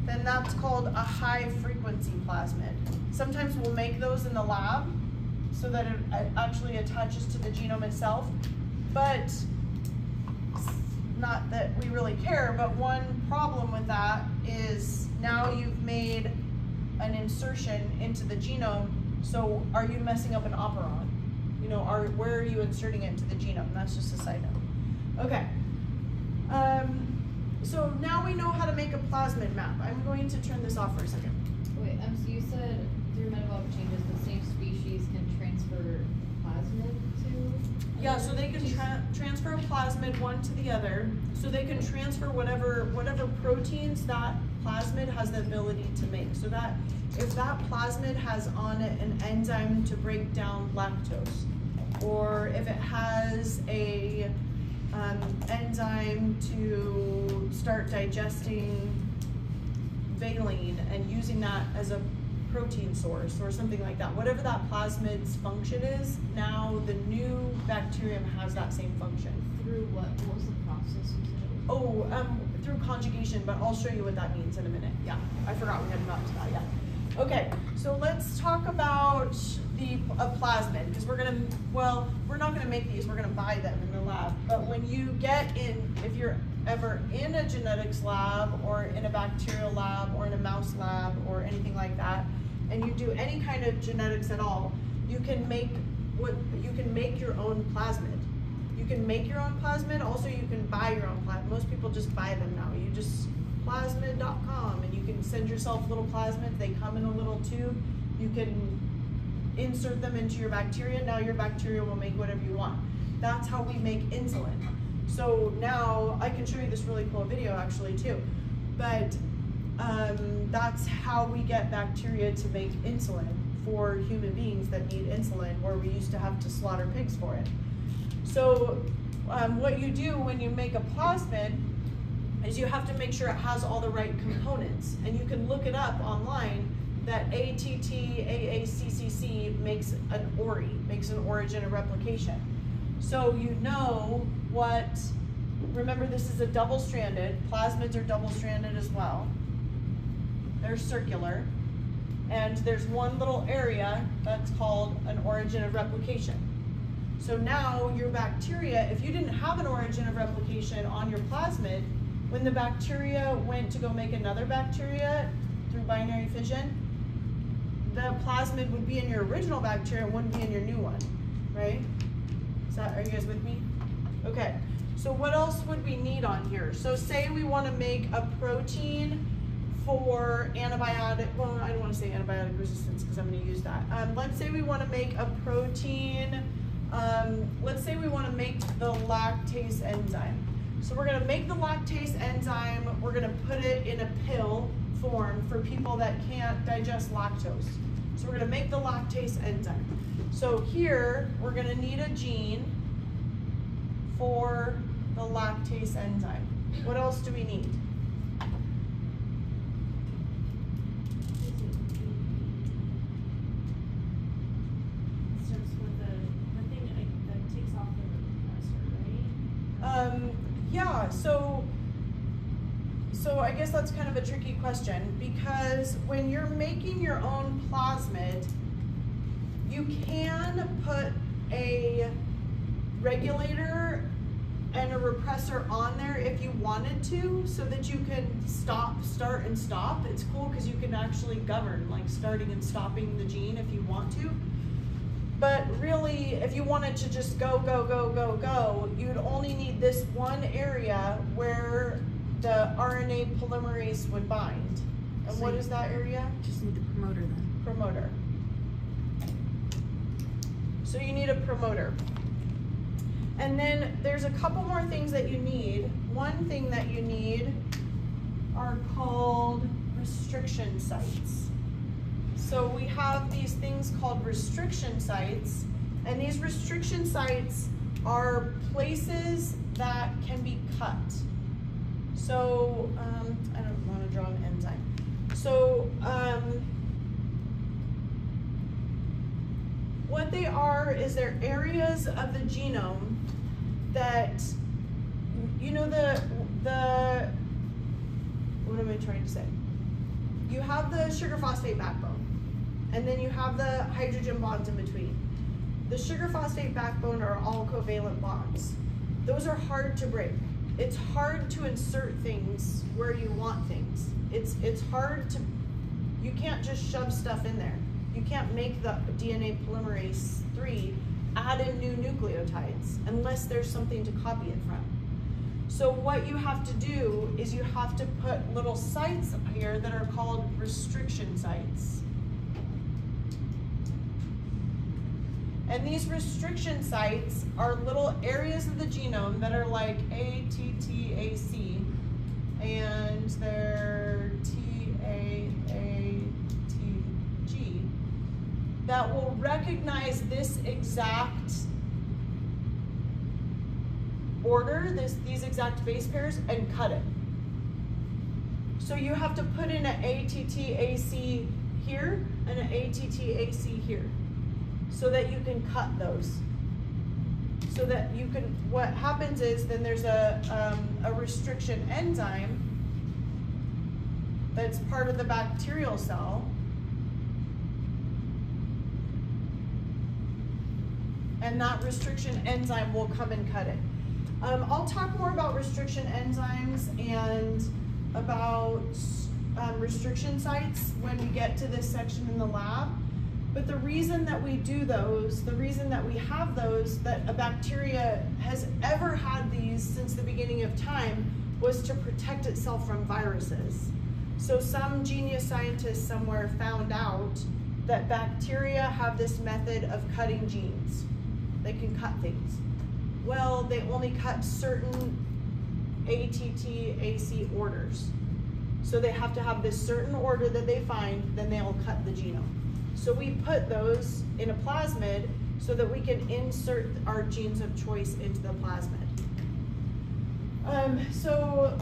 then that's called a high frequency plasmid. Sometimes we'll make those in the lab so that it actually attaches to the genome itself, but not that we really care, but one problem with that is now you've made an insertion into the genome, so are you messing up an operon? You know, where are you inserting it into the genome? That's just a side note. Okay. So now we know how to make a plasmid map. I'm going to turn this off for a second. Wait, so you said through metabolic changes, the same species can transfer plasmid to? Yeah, so they can transfer a plasmid one to the other. So they can transfer whatever proteins that plasmid has the ability to make. So that if that plasmid has on it an enzyme to break down lactose, or if it has a enzyme to start digesting valine and using that as a protein source or something like that. Whatever that plasmid's function is, now the new bacterium has that same function. Through what? What was the process you said? Oh, through conjugation, but I'll show you what that means in a minute. Yeah, I forgot we hadn't gotten to that yet. Okay, so let's talk about a plasmid, because we're not gonna make these, we're gonna buy them in the lab. But when you get in, if you're ever in a genetics lab or in a bacterial lab or in a mouse lab or anything like that, and you do any kind of genetics at all, you can make your own plasmid. You can make your own plasmid. Also, you can buy your own plasmid. Most people just buy them now. You just plasmid.com and you can send yourself little plasmids. They come in a little tube. You can insert them into your bacteria. Now your bacteria will make whatever you want. That's how we make insulin. So now I can show you this really cool video actually too. But that's how we get bacteria to make insulin for human beings that need insulin, where we used to have to slaughter pigs for it. So what you do when you make a plasmid is you have to make sure it has all the right components. And you can look it up online that ATTAACCC makes an ORI, makes an origin of replication. So you know what, remember this is a double-stranded, plasmids are double-stranded as well. They're circular. And there's one little area that's called an origin of replication. So now your bacteria, if you didn't have an origin of replication on your plasmid, when the bacteria went to go make another bacteria through binary fission, the plasmid would be in your original bacteria, it wouldn't be in your new one, right? Are you guys with me? Okay, so what else would we need on here? So say we want to make a protein for antibiotic, well, I don't want to say antibiotic resistance because I'm going to use that. Let's say we want to make a protein, let's say we want to make the lactase enzyme. So we're going to make the lactase enzyme, we're going to put it in a pill form for people that can't digest lactose. So we're going to make the lactase enzyme. So here, we're going to need a gene for the lactase enzyme. What else do we need? Yeah, so I guess that's kind of a tricky question, because when you're making your own plasmid, you can put a regulator and a repressor on there if you wanted to, so that you can stop, start, and stop. It's cool because you can actually govern, like starting and stopping the gene if you want to. But really, if you wanted to just go, go, go, go, go, you'd only need this one area where the RNA polymerase would bind. And So what is that area? Just need the promoter then. Promoter. So you need a promoter. And then there's a couple more things that you need. One thing that you need are called restriction sites. So we have these things called restriction sites, and these restriction sites are places that can be cut. So, I don't want to draw an enzyme. So, what they are is they're areas of the genome that, you know, what am I trying to say? You have the sugar phosphate backbone, and then you have the hydrogen bonds in between. The sugar phosphate backbone are all covalent bonds. Those are hard to break. It's hard to insert things where you want things. It's hard to, you can't just shove stuff in there. You can't make the DNA polymerase 3 add in new nucleotides unless there's something to copy it from. So what you have to do is you have to put little sites up here that are called restriction sites. And these restriction sites are little areas of the genome that are like ATTAC, and they're TAATG, that will recognize this exact order, these exact base pairs, and cut it. So you have to put in an ATTAC here and an ATTAC here, so that you can cut those. So that you can, what happens is then there's a restriction enzyme that's part of the bacterial cell, and that restriction enzyme will come and cut it. I'll talk more about restriction enzymes and about restriction sites when we get to this section in the lab. But the reason that we do those, the reason that we have those, that a bacteria has ever had these since the beginning of time, was to protect itself from viruses. So some genius scientist somewhere found out that bacteria have this method of cutting genes. They can cut things. Well, they only cut certain ATTAC orders. So they have to have this certain order that they find, then they'll cut the genome. So we put those in a plasmid so that we can insert our genes of choice into the plasmid. So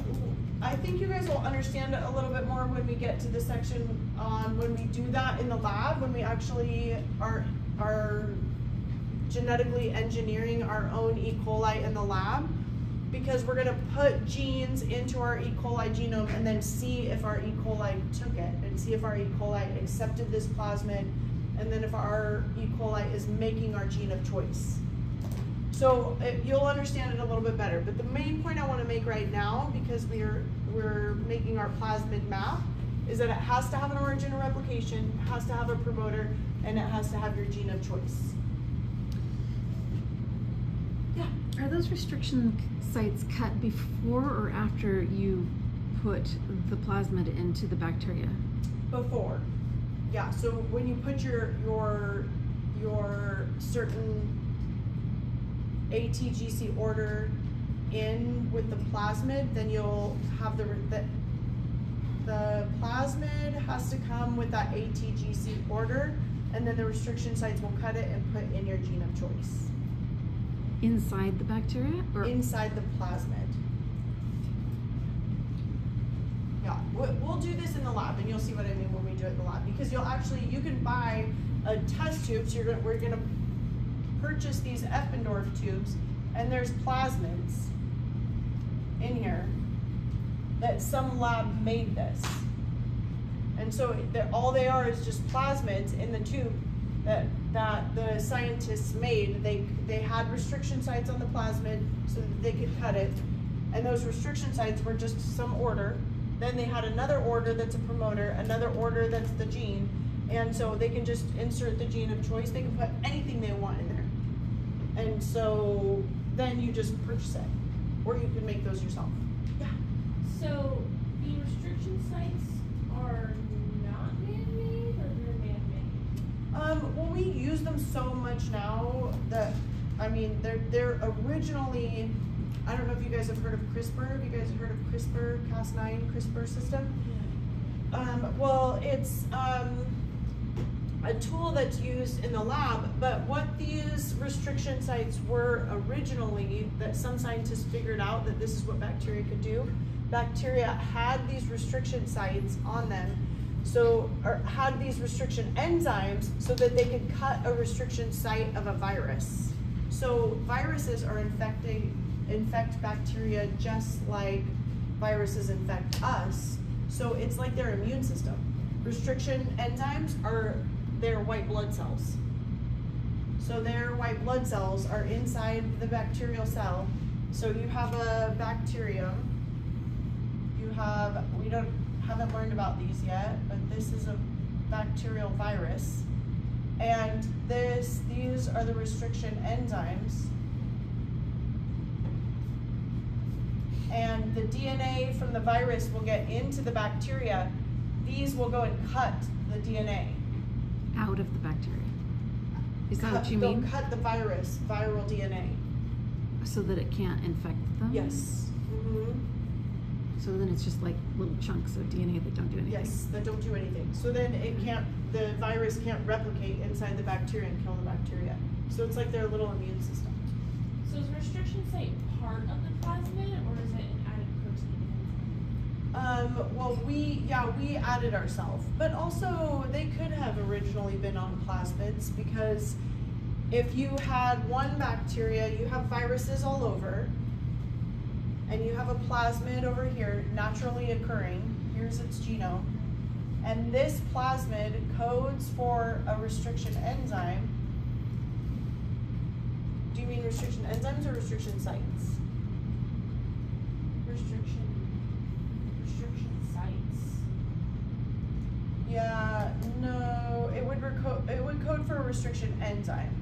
I think you guys will understand it a little bit more when we get to the section on when we do that in the lab, when we actually are genetically engineering our own E. coli in the lab, because we're gonna put genes into our E. coli genome and then see if our E. coli took it and see if our E. coli accepted this plasmid, and then if our E. coli is making our gene of choice. So you'll understand it a little bit better, but the main point I want to make right now, because we're making our plasmid map, is that it has to have an origin of replication, it has to have a promoter, and it has to have your gene of choice. Yeah. Are those restriction sites cut before or after you put the plasmid into the bacteria? Before. Yeah, so when you put your certain ATGC order in with the plasmid, then you'll have the plasmid has to come with that ATGC order, and then the restriction sites will cut it and put in your gene of choice. Inside the bacteria? Or inside the plasmid. Yeah, we'll do this in the lab, and you'll see what I mean when we do it in the lab, because you can buy a test tube, so we're gonna purchase these Eppendorf tubes, and there's plasmids in here that some lab made this. And so all they are is just plasmids in the tube that the scientists made. They had restriction sites on the plasmid so that they could cut it, and those restriction sites were just some order. Then they had another order that's a promoter, another order that's the gene, and so they can just insert the gene of choice. They can put anything they want in there. And so then you just purchase it, or you can make those yourself. Yeah. So the restriction sites are not man-made, or they're man-made? Well, we use them so much now that, I mean, they're originally, I don't know if you guys have heard of CRISPR. Have you guys heard of CRISPR, Cas9 CRISPR system? Well, it's a tool that's used in the lab, but what these restriction sites were originally, that some scientists figured out that this is what bacteria could do. Bacteria had these restriction sites on them, or had these restriction enzymes so that they could cut a restriction site of a virus. So viruses infect bacteria just like viruses infect us. So it's like their immune system. Restriction enzymes are their white blood cells. So their white blood cells are inside the bacterial cell. So you have a bacterium. We haven't learned about these yet, but this is a bacterial virus. And these are the restriction enzymes. And the DNA from the virus will get into the bacteria. These will go and cut the DNA. Out of the bacteria. Is that what you mean? They'll cut the viral DNA. So that it can't infect them? Yes. Mm-hmm. So then it's just like little chunks of DNA that don't do anything? Yes, that don't do anything. So then the virus can't replicate inside the bacteria and kill the bacteria. So it's like their little immune system. So is restriction site part of the plasmid, or is it an added protein? Well, we added ourselves, but also they could have originally been on plasmids, because if you had one bacteria, you have viruses all over, and you have a plasmid over here naturally occurring. Here's its genome, and this plasmid codes for a restriction enzyme. Do you mean restriction enzymes or restriction sites? Restriction sites. Yeah, no, it would it would code for a restriction enzyme.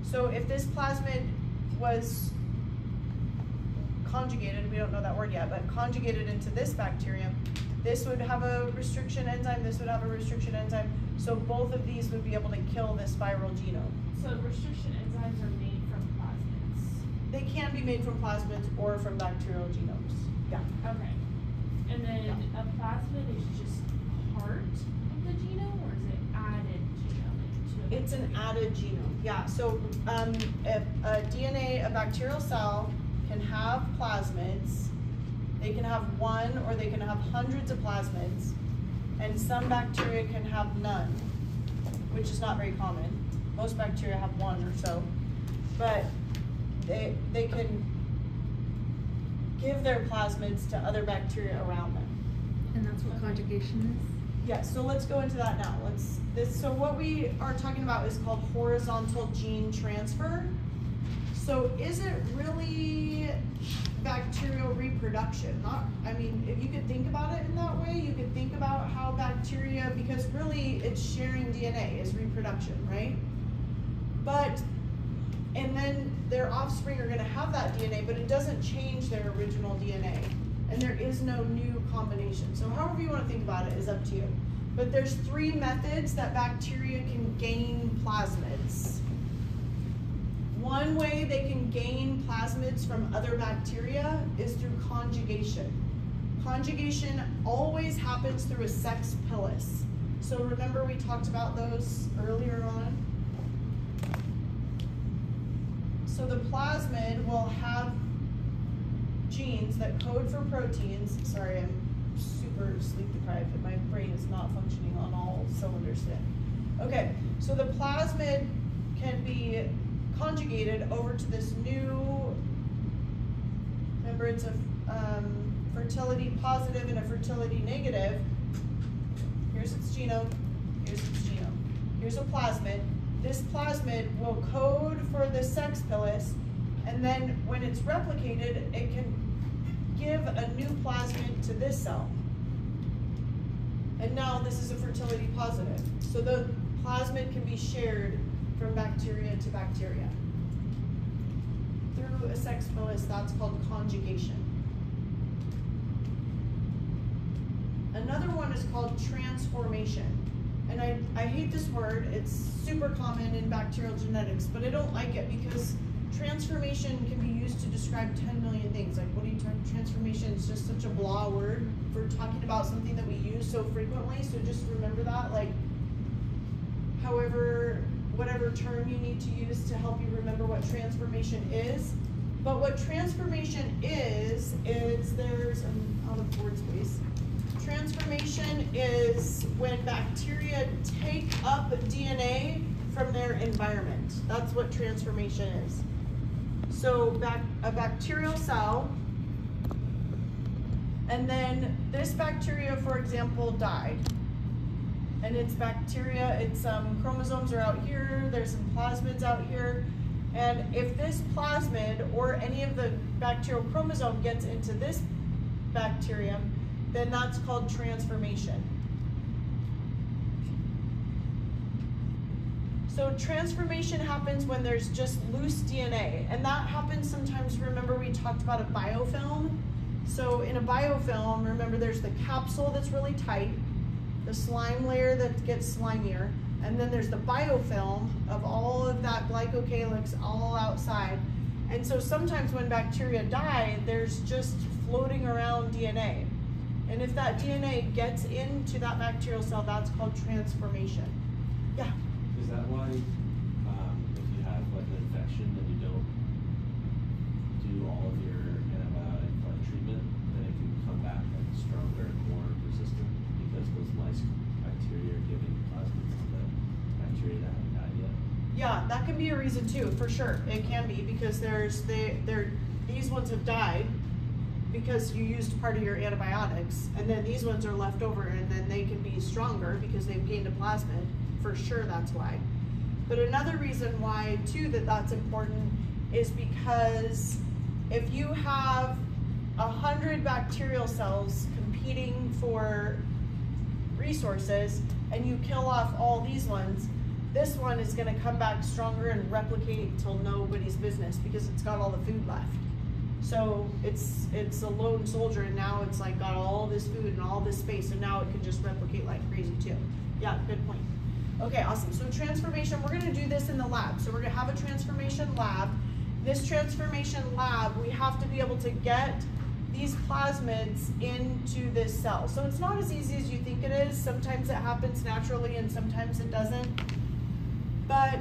So if this plasmid was conjugated, we don't know that word yet, but conjugated into this bacterium, this would have a restriction enzyme, this would have a restriction enzyme, so both of these would be able to kill this viral genome. So restriction enzymes are made from plasmids. They can be made from plasmids or from bacterial genomes. Yeah. Okay. And then a plasmid is just part of the genome, or is it added genome into it? It's an added genome. Yeah. So if a DNA, a bacterial cell can have plasmids. They can have one or they can have hundreds of plasmids, and some bacteria can have none, which is not very common. Most bacteria have one or so, but they can give their plasmids to other bacteria around them. And that's what conjugation is? Yeah, so let's go into that now. So what we are talking about is called horizontal gene transfer. So is it really bacterial reproduction? If you could think about it in that way, you could think about how bacteria, because really it's sharing DNA is reproduction, right? And then their offspring are gonna have that DNA, but it doesn't change their original DNA. And there is no new combination. So however you wanna think about it is up to you. But there's 3 methods that bacteria can gain plasmids. One way they can gain plasmids from other bacteria is through conjugation. Conjugation always happens through a sex pilus. So remember we talked about those earlier on? So the plasmid will have genes that code for proteins. Sorry, I'm super sleep deprived and my brain is not functioning on all cylinders today. Okay, so the plasmid can be conjugated over to this new, remember it's a fertility positive and a fertility negative. Here's its genome, here's its genome. Here's a plasmid. This plasmid will code for the sex pilus, and then when it's replicated, it can give a new plasmid to this cell. And now this is a fertility positive. So the plasmid can be shared from bacteria to bacteria. Through a sex pilus, that's called conjugation. Another one is called transformation. And I hate this word, it's super common in bacterial genetics, but I don't like it because transformation can be used to describe 10 million things. Like, what are you talking? Transformation is just such a blah word for talking about something that we use so frequently, so just remember that, like, whatever term you need to use to help you remember what transformation is. But what transformation is I'm out of board space. Transformation is when bacteria take up DNA from their environment. That's what transformation is. So a bacterial cell, and then this bacteria, for example, died. And its bacteria, its chromosomes are out here, there's some plasmids out here. And if this plasmid or any of the bacterial chromosome gets into this bacterium, then that's called transformation. So transformation happens when there's just loose DNA, and that happens sometimes. Remember we talked about a biofilm? So in a biofilm, remember there's the capsule that's really tight, the slime layer that gets slimier, and then there's the biofilm of all of that glycocalyx all outside. And so sometimes when bacteria die, there's just floating around DNA. And if that DNA gets into that bacterial cell, that's called transformation. Yeah? Is that why if you have like an infection and you don't do all of your antibiotic treatment, then it can come back like stronger and more resistant because those lice bacteria are giving plasmids to the bacteria that haven't died yet? Yeah, that can be a reason too, for sure. It can be because these ones have died because you used part of your antibiotics, and then these ones are left over, and then they can be stronger because they've gained a plasmid. For sure, that's why. But another reason why too that's important is because if you have 100 bacterial cells competing for resources and you kill off all these ones, this one is gonna come back stronger and replicate till nobody's business because it's got all the food left. So it's a lone soldier, and now it's like got all this food and all this space, and now it can just replicate like crazy too. Yeah, good point. Okay, awesome. So transformation, we're gonna do this in the lab. So we're gonna have a transformation lab. This transformation lab, we have to be able to get these plasmids into this cell. So it's not as easy as you think it is. Sometimes it happens naturally and sometimes it doesn't. But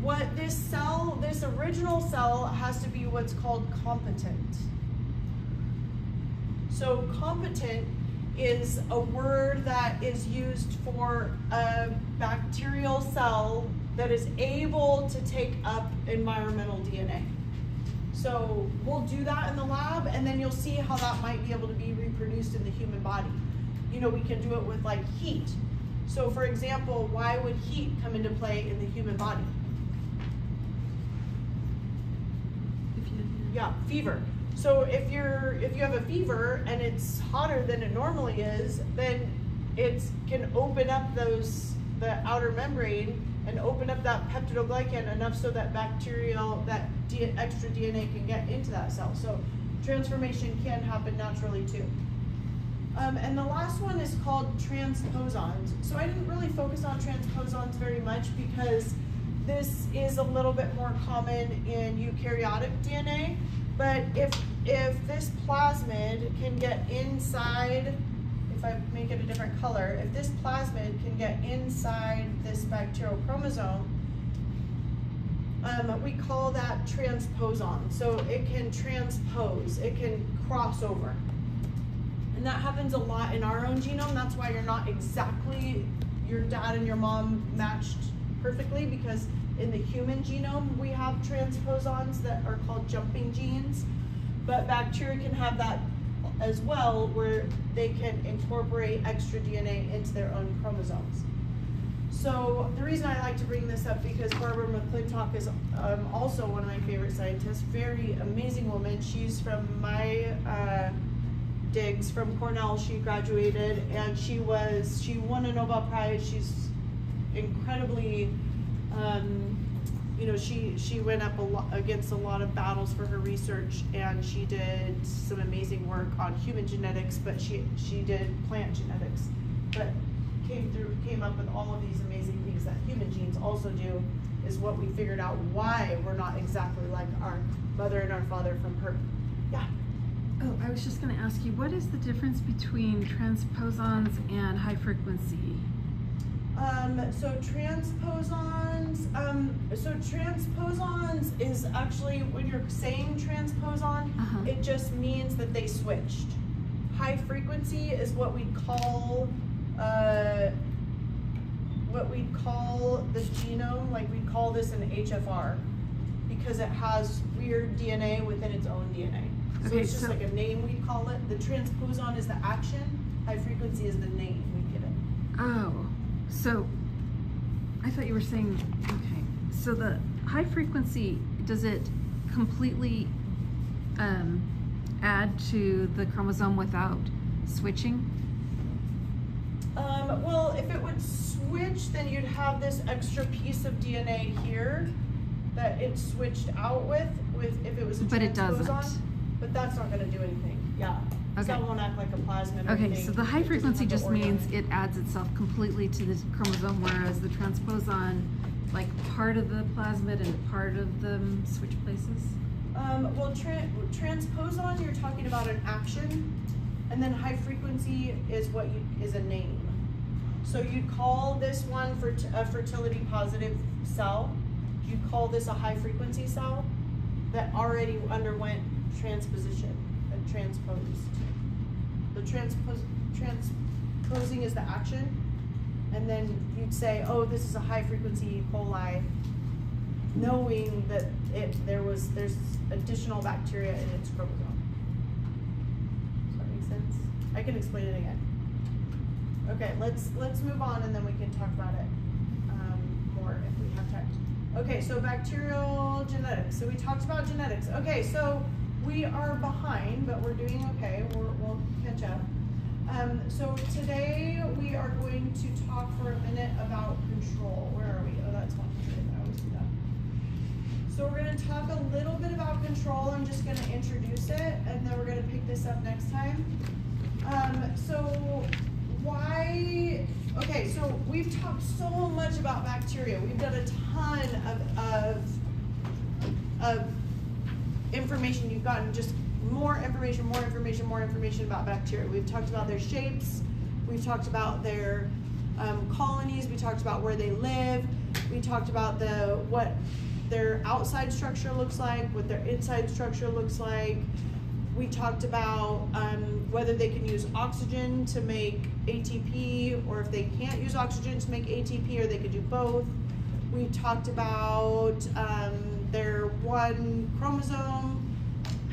what this original cell has to be what's called competent. So competent is a word that is used for a bacterial cell that is able to take up environmental DNA. So we'll do that in the lab, and then you'll see how that might be able to be reproduced in the human body. You know, we can do it with like heat. So for example, why would heat come into play in the human body? Yeah, fever. So if you have a fever and it's hotter than it normally is, then it can open up the outer membrane and open up that peptidoglycan enough so that extra DNA can get into that cell. So transformation can happen naturally too. And the last one is called transposons. So I didn't really focus on transposons very much because this is a little bit more common in eukaryotic DNA. But if this plasmid can get inside, if I make it a different color, if this plasmid can get inside this bacterial chromosome, we call that transposon. So it can transpose, it can cross over. And that happens a lot in our own genome. That's why you're not exactly, your dad and your mom matched perfectly, because in the human genome, we have transposons that are called jumping genes. But bacteria can have that as well, where they can incorporate extra DNA into their own chromosomes. So the reason I like to bring this up, because Barbara McClintock is also one of my favorite scientists, very amazing woman. She's from my digs from Cornell. She graduated and she won a Nobel Prize. She's incredibly, you know, she went up against a lot of battles for her research, and she did some amazing work on human genetics, but she did plant genetics, but came up with all of these amazing things that human genes also do, is what we figured out why we're not exactly like our mother and our father from her. Yeah. Oh, I was just going to ask you, what is the difference between transposons and high frequency? So transposons is actually, when you're saying transposon, it just means that they switched. High frequency is what we call the genome, like we call this an HFR, because it has weird DNA within its own DNA. So okay, it's just like a name we call it. The transposon is the action, high frequency is the name we give it. Oh, so I thought you were saying, okay, so the high frequency, does it completely add to the chromosome without switching? Well, if it would switch, then you'd have this extra piece of DNA here that it switched out with if it was a transposon. But it doesn't. But that's not going to do anything. Yeah. Okay. So that won't act like a plasmid or anything. Okay, so the high frequency just means it adds itself completely to the chromosome, whereas the transposon, like part of the plasmid and part of them switch places? Well, transposon, you're talking about an action, and then high frequency is is a name. So you'd call this one for a fertility positive cell. You'd call this a high frequency cell that already underwent transposition, transposed. The transposing is the action, and then you'd say, oh, this is a high frequency E. coli, knowing that there's additional bacteria in its chromosome. Does that make sense? I can explain it again. Okay, let's move on, and then we can talk about it more if we have time. Okay, so bacterial genetics. So we talked about genetics. Okay, so we are behind, but we're doing okay. We'll catch up. So today we are going to talk for a minute about control. Where are we? Oh, that's one control. I always do that. So we're going to talk a little bit about control. I'm just going to introduce it, and then we're going to pick this up next time. Okay, so we've talked so much about bacteria. We've done a ton of information. You've gotten just more information about bacteria. We've talked about their shapes. We've talked about their colonies. We talked about where they live. We talked about what their outside structure looks like, what their inside structure looks like. We talked about whether they can use oxygen to make ATP, or if they can't use oxygen to make ATP, or they could do both. We talked about their one chromosome,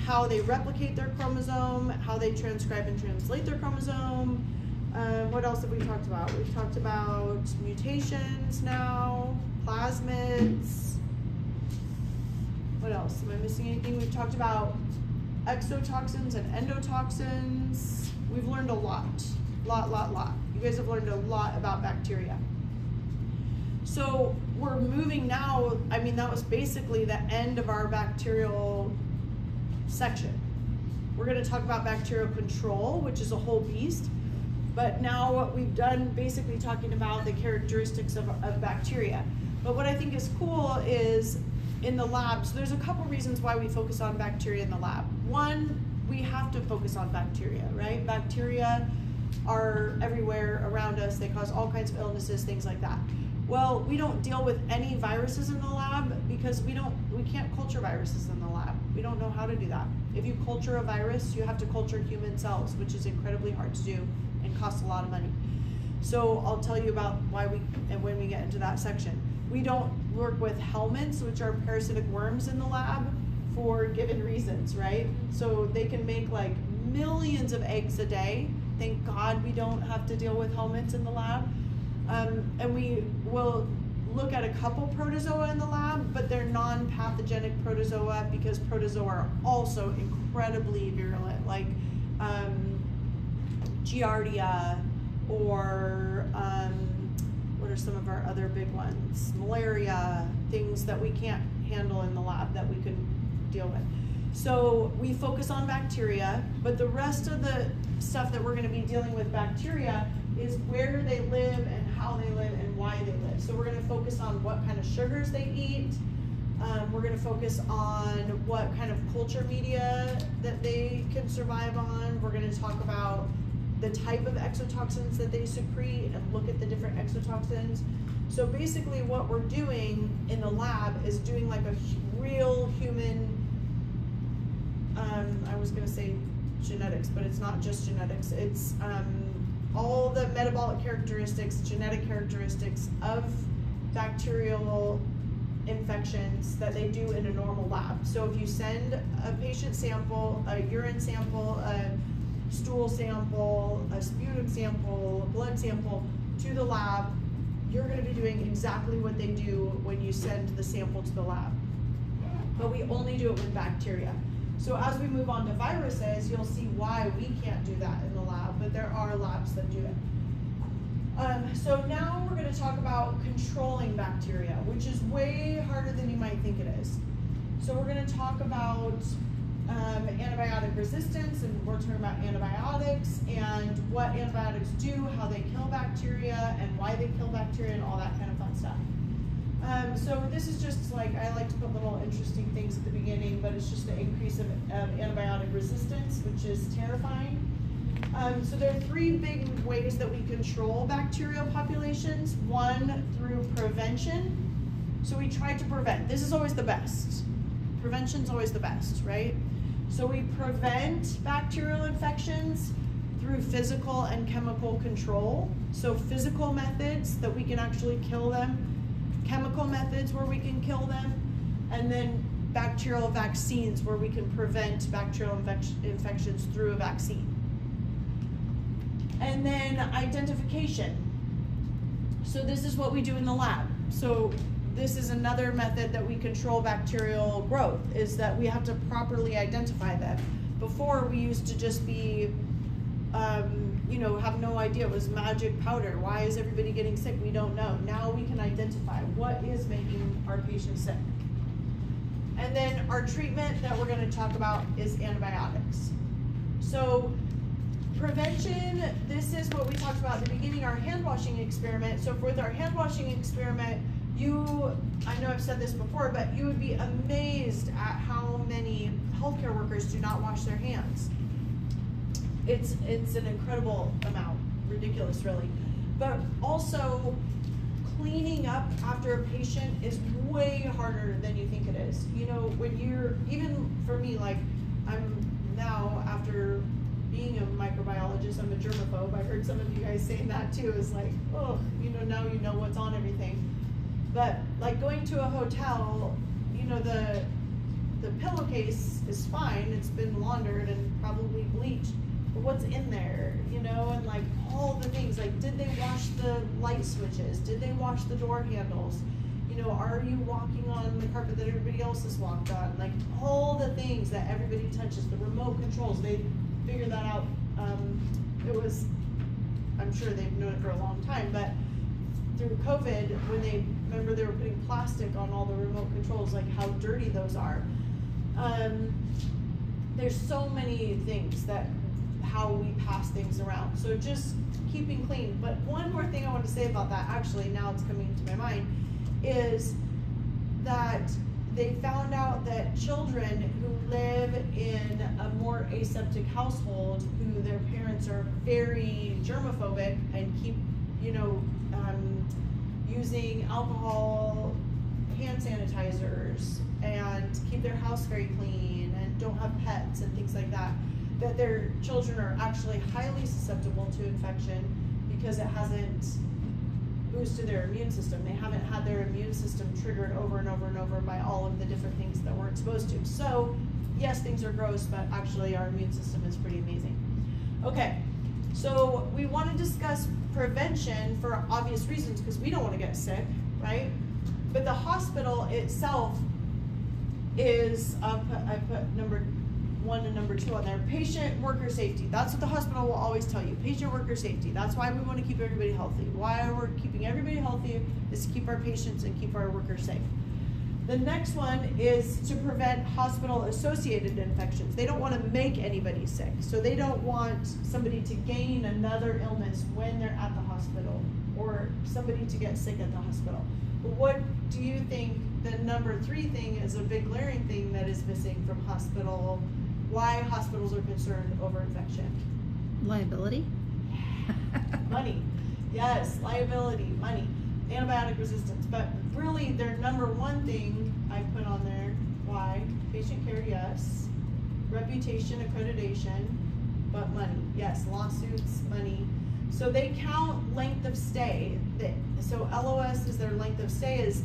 how they replicate their chromosome, how they transcribe and translate their chromosome. What else have we talked about? We've talked about mutations now, plasmids. What else? Am I missing anything? We've talked about exotoxins and endotoxins. We've learned a lot. You guys have learned a lot about bacteria. So we're moving now, I mean, that was basically the end of our bacterial section. We're going to talk about bacterial control, which is a whole beast. But now what we've done, basically talking about the characteristics of bacteria. But what I think is cool is in the lab, so there's a couple reasons why we focus on bacteria in the lab. One, we have to focus on bacteria, right? Bacteria are everywhere around us. They cause all kinds of illnesses, things like that. Well, we don't deal with any viruses in the lab because we can't culture viruses in the lab. We don't know how to do that. If you culture a virus, you have to culture human cells, which is incredibly hard to do and costs a lot of money. So I'll tell you about why when we get into that section. We don't work with helminths, which are parasitic worms in the lab, for given reasons, right? So they can make like millions of eggs a day. Thank God we don't have to deal with helminths in the lab. And we will look at a couple protozoa in the lab, but they're non-pathogenic protozoa because protozoa are also incredibly virulent, like Giardia, or what are some of our other big ones? Malaria, things that we can't handle in the lab that we could deal with. So we focus on bacteria, but the rest of the stuff that we're going to be dealing with bacteria is where they live and how they live and why they live. So we're going to focus on what kind of sugars they eat. We're going to focus on what kind of culture media that they can survive on. We're going to talk about the type of exotoxins that they secrete and look at the different exotoxins. So basically what we're doing in the lab is doing like a real human, I was going to say genetics, but it's not just genetics. It's all the metabolic characteristics, genetic characteristics of bacterial infections that they do in a normal lab. So if you send a patient sample, a urine sample, a stool sample, a sputum sample, a blood sample to the lab, you're going to be doing exactly what they do when you send the sample to the lab. But we only do it with bacteria. So as we move on to viruses, you'll see why we can't do that in the lab, but there are labs that do it. So now we're going to talk about controlling bacteria, which is way harder than you might think it is. So we're going to talk about antibiotic resistance, and we're talking about antibiotics and what antibiotics do, how they kill bacteria, and why they kill bacteria, and all that kind of fun stuff. So this is just like, I like to put little interesting things at the beginning, but it's just the increase of antibiotic resistance, which is terrifying. So there are three big ways that we control bacterial populations. One, through prevention. So we try to prevent. This is always the best. Prevention's always the best, right? So we prevent bacterial infections through physical and chemical control. So physical methods that we can actually kill them, chemical methods where we can kill them, and then bacterial vaccines where we can prevent bacterial infections through a vaccine. And then identification. So this is what we do in the lab. So this is another method that we control bacterial growth, is that we have to properly identify them. Before, we used to just be you know, have no idea it was magic powder. Why is everybody getting sick? We don't know. Now we can identify what is making our patients sick. And then our treatment that we're going to talk about is antibiotics. So prevention, this is what we talked about at the beginning, our hand washing experiment. So with our hand washing experiment, I know I've said this before, but you would be amazed at how many healthcare workers do not wash their hands. It's an incredible amount, ridiculous really. But also, cleaning up after a patient is way harder than you think it is. You know, when you're, even for me, like I'm now, after being a microbiologist, I'm a germaphobe. I heard some of you guys saying that too. It's like, oh, you know, now you know what's on everything. But like going to a hotel, you know, the pillowcase is fine. It's been laundered and probably bleached. But what's in there, you know, and like all the things, like did they wash the light switches? Did they wash the door handles? You know, are you walking on the carpet that everybody else has walked on? Like all the things that everybody touches, the remote controls, they figured that out. It was, I'm sure they've known it for a long time, but through COVID, when they were putting plastic on all the remote controls, like how dirty those are. There's so many things that, how we pass things around. So just keeping clean. But one more thing I want to say about that, actually, now it's coming to my mind, is that they found out that children who live in a more aseptic household, who their parents are very germophobic and keep, you know, using alcohol, hand sanitizers, and keep their house very clean, and don't have pets and things like that, that their children are actually highly susceptible to infection because it hasn't boosted their immune system. They haven't had their immune system triggered over and over and over by all of the different things that we're exposed to. So yes, things are gross, but actually our immune system is pretty amazing. Okay, so we want to discuss prevention for obvious reasons because we don't want to get sick, right? But the hospital itself is, I put number 1 and number 2 on there. Patient worker safety. That's what the hospital will always tell you. Patient worker safety. That's why we want to keep everybody healthy. Why we're keeping everybody healthy is to keep our patients and keep our workers safe. The next one is to prevent hospital-associated infections. They don't want to make anybody sick. So they don't want somebody to gain another illness when they're at the hospital or somebody to get sick at the hospital. But what do you think the number 3 thing is, a big glaring thing that is missing from hospital? Why hospitals are concerned over infection? Liability? Money. Yes, liability, money. Antibiotic resistance. But really their number 1 thing I put on there, why? Patient care, yes. Reputation, accreditation, but money. Yes, lawsuits, money. So they count length of stay. So LOS is their length of stay is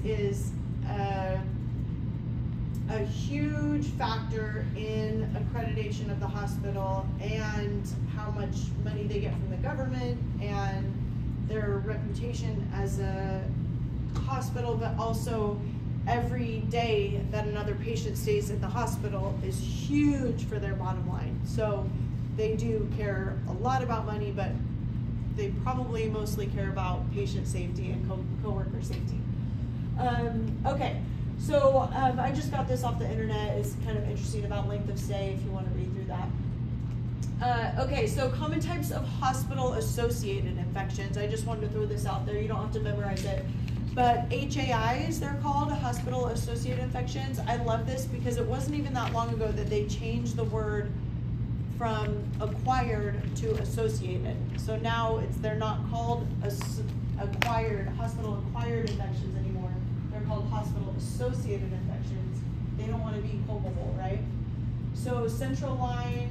a huge factor in accreditation of the hospital and how much money they get from the government and their reputation as a hospital, but also every day that another patient stays at the hospital is huge for their bottom line. So they do care a lot about money, but they probably mostly care about patient safety and co-worker safety. Okay, so I just got this off the internet. It's kind of interesting about length of stay if you want to read through that. Okay, so common types of hospital-associated infections. I just wanted to throw this out there. You don't have to memorize it. But HAIs, they're called, hospital-associated infections. I love this because it wasn't even that long ago that they changed the word from acquired to associated. So now they're not called hospital-acquired infections anymore. They're called hospital-associated infections. They don't want to be culpable, right? So central line,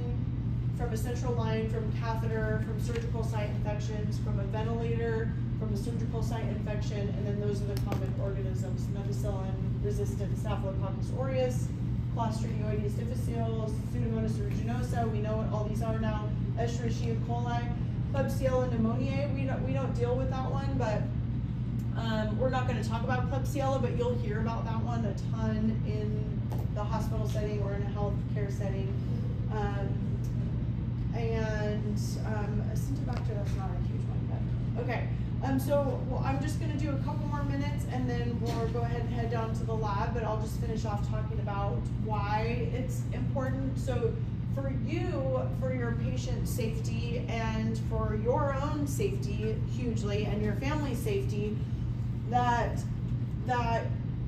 from a central line, from catheter, from surgical site infections, from a ventilator, from a surgical site infection, and then those are the common organisms: methicillin-resistant Staphylococcus aureus, Clostridioides difficile, Pseudomonas aeruginosa. We know what all these are now. Escherichia coli, Klebsiella pneumoniae. We don't deal with that one, but we're not going to talk about Klebsiella, but you'll hear about that one a ton in the hospital setting or in a healthcare setting. Well, I'm just gonna do a couple more minutes and then we'll go ahead and head down to the lab, but I'll just finish off talking about why it's important. So for you, for your patient safety and for your own safety hugely and your family's safety, that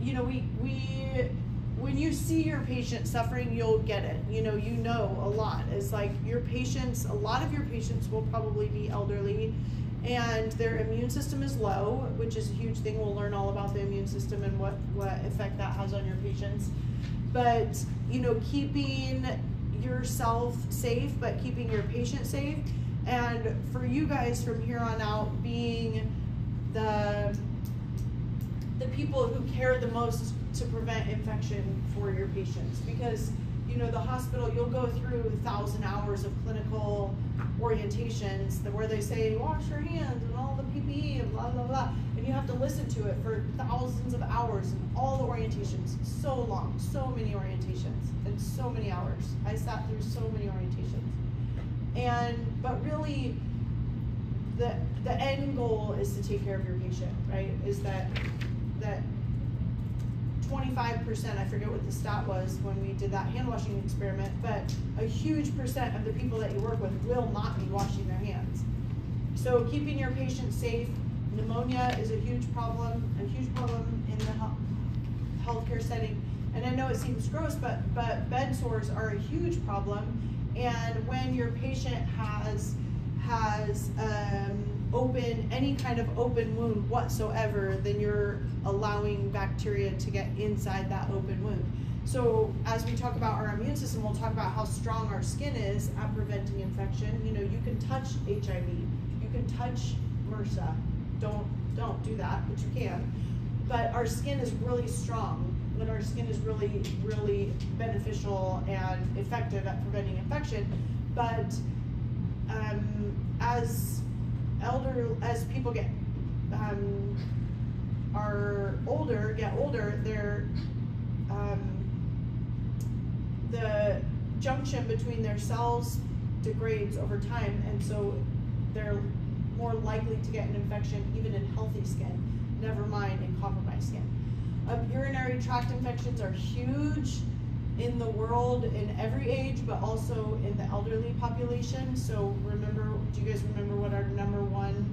you know, when you see your patient suffering, you'll get it. You know a lot. It's like your patients, a lot of your patients will probably be elderly and their immune system is low, which is a huge thing. We'll learn all about the immune system and what effect that has on your patients. But, you know, keeping yourself safe, but keeping your patient safe. And for you guys from here on out being the people who care the most to prevent infection for your patients. Because, you know, the hospital, you'll go through 1,000 hours of clinical orientations where they say, wash your hands and all the PPE and blah, blah, blah. And you have to listen to it for thousands of hours and all the orientations. So long, so many orientations and so many hours. I sat through so many orientations. But really, the end goal is to take care of your patient, right? Is that 25%, I forget what the stat was when we did that hand washing experiment, but a huge percent of the people that you work with will not be washing their hands. So keeping your patient safe, pneumonia is a huge problem in the healthcare setting. And I know it seems gross, but bed sores are a huge problem. And when your patient has any kind of open wound whatsoever, then you're allowing bacteria to get inside that open wound. So as we talk about our immune system, we'll talk about how strong our skin is at preventing infection. You know, you can touch HIV, you can touch MRSA. Don't do that, but you can. But our skin is really strong, and our skin is really, really beneficial and effective at preventing infection. But as people get older, the junction between their cells degrades over time, and so they're more likely to get an infection even in healthy skin, never mind in compromised skin. Urinary tract infections are huge in the world in every age, but also in the elderly population. So do you guys remember what our #1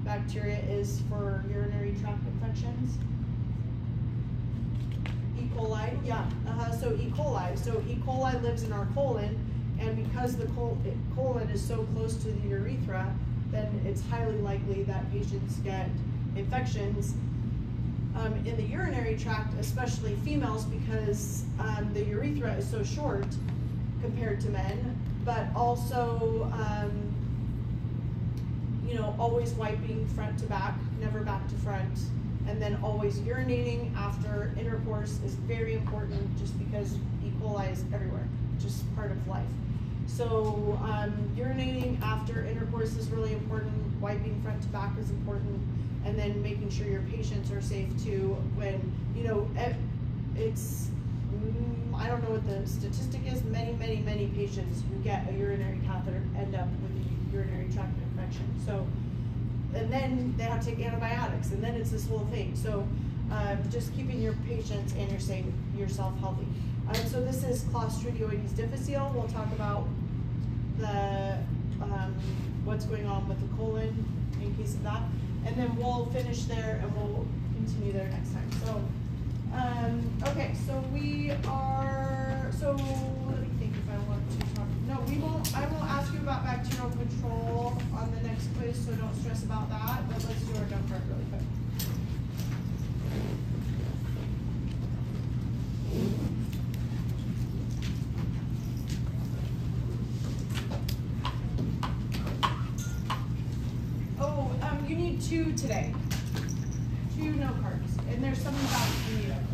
bacteria is for urinary tract infections? E. coli, yeah, so E. coli. So E. coli lives in our colon, and because the colon is so close to the urethra, then it's highly likely that patients get infections in the urinary tract, especially females, because the urethra is so short compared to men, but also, you know, always wiping front to back, never back to front, and then always urinating after intercourse is very important, just because E. coli is everywhere, just part of life. So urinating after intercourse is really important, wiping front to back is important, and then making sure your patients are safe too. When, you know, it's, I don't know what the statistic is, many patients who get a urinary catheter end up with a urinary tract infection. So, and then they have to take antibiotics, and then it's this whole thing. So just keeping your patients and yourself healthy. So this is Clostridioides difficile. We'll talk about the what's going on with the colon in case of that. And then we'll finish there and we'll continue there next time. So, okay, so let me think if I want to talk. No, I won't ask you about bacterial control on the next quiz, so don't stress about that, but let's do our dump part really quick. You need 2 today. 2 note cards. And there's something about you need it.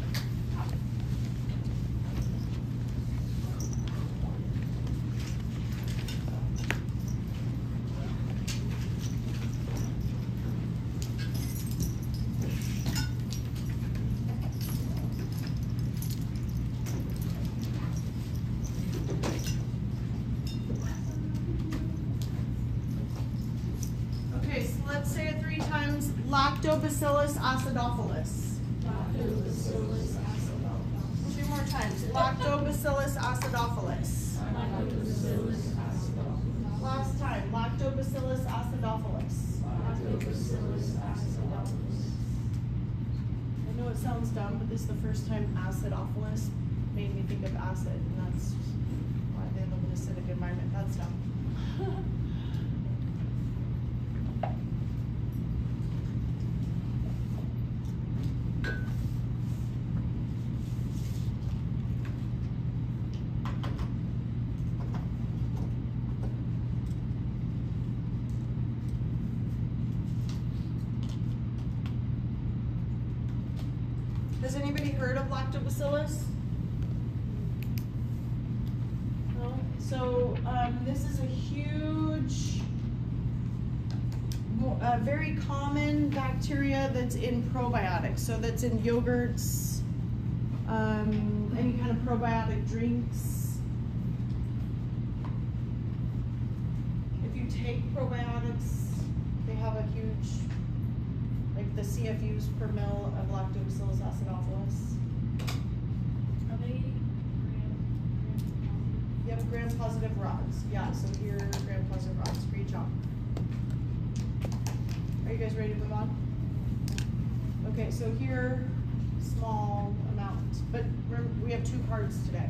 Okay, so let's say it 3 times. times, Lactobacillus acidophilus. Two more times, Lactobacillus acidophilus. Last time, Lactobacillus acidophilus. I know it sounds dumb, but this is the first time acidophilus made me think of acid, and that's why they live in an acidic environment. That's dumb. Has anybody heard of lactobacillus? No? So this is a huge, very common bacteria that's in probiotics. So that's in yogurts, any kind of probiotic drinks. If you take probiotics, they have a huge, like the CFUs per mil of Lactobacillus acidophilus. Are they Yep, gram-positive rods. Yeah, so here are gram-positive rods. Great job. Are you guys ready to move on? Okay, so here, small amount. But remember, we have 2 parts today.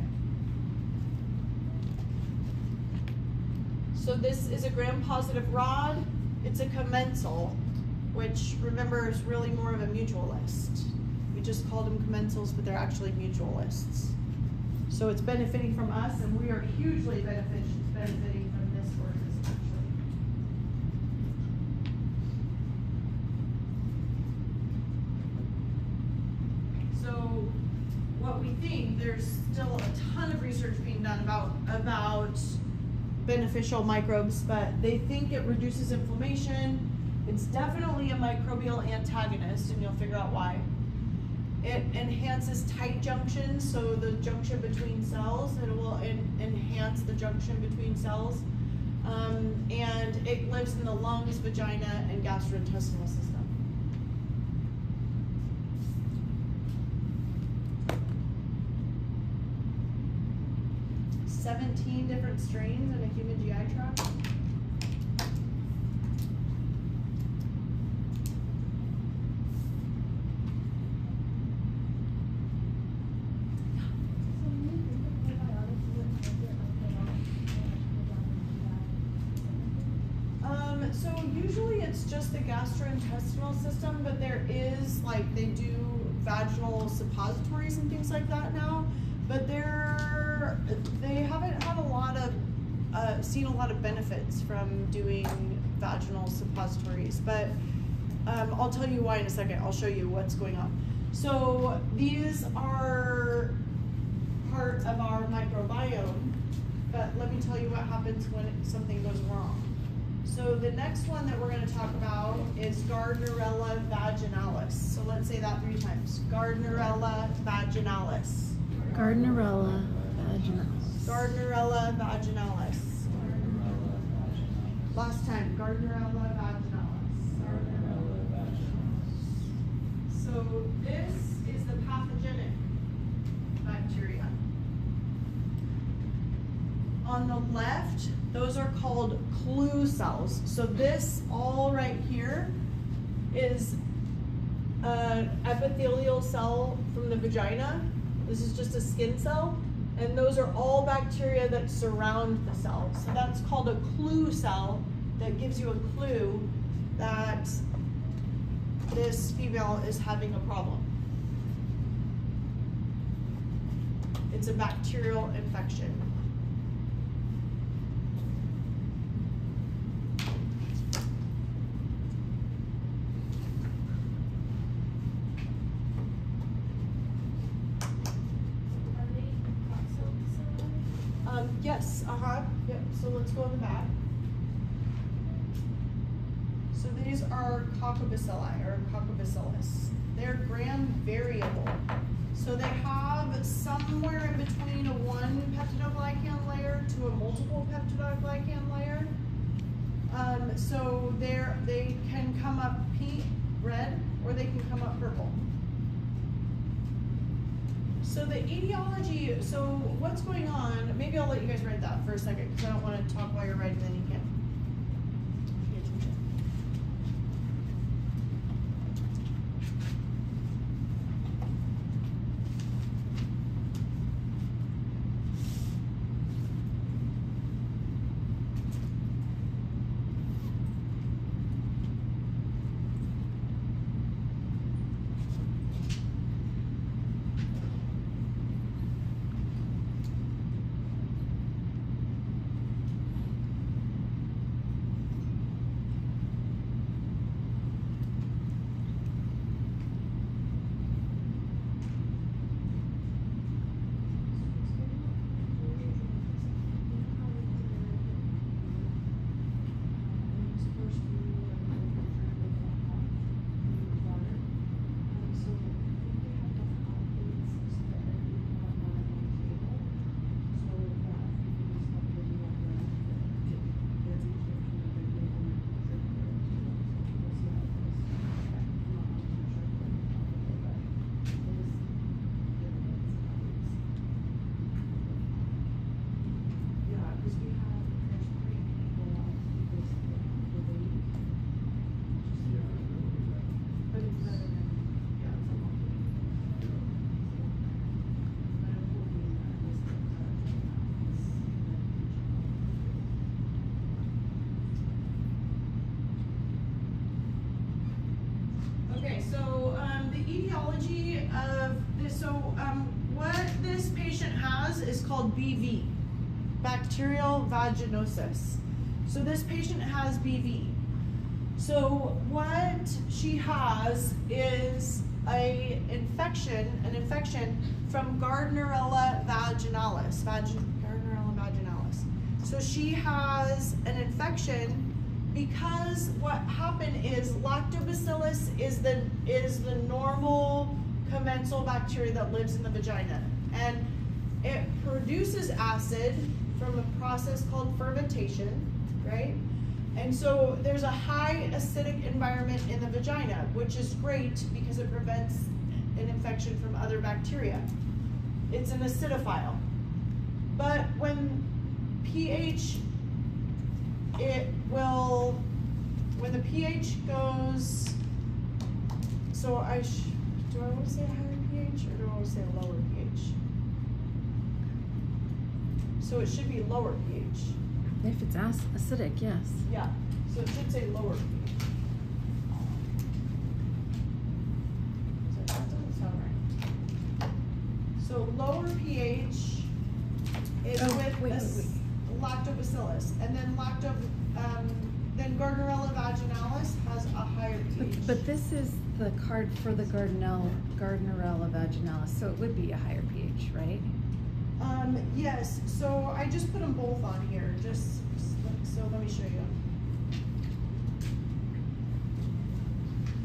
So this is a gram-positive rod. It's a commensal, which remember is really more of a mutualist. We just called them commensals, but they're actually mutualists. So it's benefiting from us, and we are hugely benefiting from this organism, actually. So what we think, there's still a ton of research being done about beneficial microbes, but they think it reduces inflammation. It's definitely a microbial antagonist, and you'll figure out why. It enhances tight junctions, so the junction between cells, it will enhance the junction between cells. And it lives in the lungs, vagina, and gastrointestinal system. – 17 different strains in a human GI tract. So usually it's just the gastrointestinal system, but there is, like, they do vaginal suppositories and things like that now, but they haven't had a lot of, seen a lot of benefits from doing vaginal suppositories, but I'll tell you why in a second. I'll show you what's going on. So these are part of our microbiome, but let me tell you what happens when something goes wrong. So the next one that we're going to talk about is Gardnerella vaginalis. So let's say that 3 times. Gardnerella vaginalis. Gardnerella vaginalis. Gardnerella vaginalis. Last time, Gardnerella vaginalis. So this is the pathogenic bacteria. On the left, those are called clue cells. So this all right here is an epithelial cell from the vagina. This is just a skin cell. And those are all bacteria that surround the cell. So that's called a clue cell that gives you a clue that this female is having a problem. It's a bacterial infection. Yes, yep, so let's go in the back. So these are coccobacilli, or coccobacillus. They're gram variable. So they have somewhere in between a 1 peptidoglycan layer to a multiple peptidoglycan layer. So they can come up pink, red, or they can come up purple. So the etiology, so what's going on, maybe I'll let you guys write that for a second, because I don't want to talk while you're writing, then you can't pay attention. Okay, so the etiology of this, so what this patient has is called BV, bacterial vaginosis. So this patient has BV. So what she has is an infection from Gardnerella vaginalis, Gardnerella vaginalis. So she has an infection because what happened is lactobacillus is the normal commensal bacteria that lives in the vagina, and it produces acid from a process called fermentation, right? And so there's a high acidic environment in the vagina, which is great because it prevents an infection from other bacteria. It's an acidophile. But when pH, when the pH goes, so do I want to say a higher pH or do I want to say a lower pH? So it should be lower pH. If it's acidic, yes. Yeah, so it should say lower pH. So that doesn't sound right. So lower pH is with lactobacillus, and then then Gardnerella vaginalis has a higher pH. But this is the card for the Gardnerella vaginalis, so it would be a higher pH, right? Yes, so I just put them both on here, so let me show you.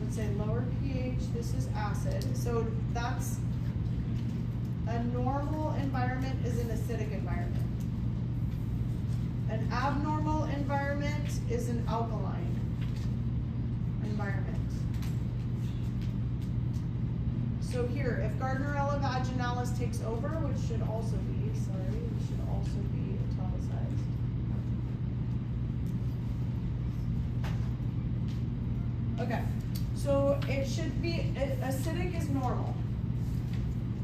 Let's say lower pH, this is acid, so that's a normal environment is an acidic environment. An abnormal environment is an alkaline environment. So here, if Gardnerella vaginalis takes over, which should also be italicized. Okay, so it should be, acidic is normal.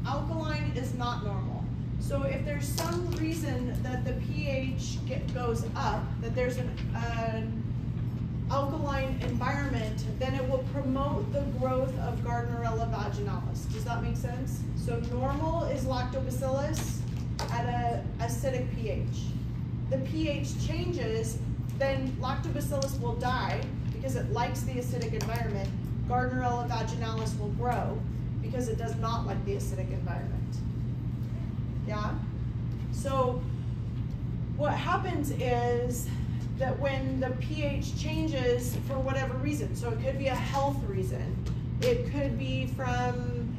Alkaline is not normal. So if there's some reason that the pH goes up, that there's an alkaline environment, then it will promote the growth of Gardnerella vaginalis. Does that make sense? So normal is lactobacillus at an acidic pH. The pH changes, then lactobacillus will die because it likes the acidic environment. Gardnerella vaginalis will grow because it does not like the acidic environment. Yeah? So what happens is that when the pH changes for whatever reason, so it could be a health reason, it could be from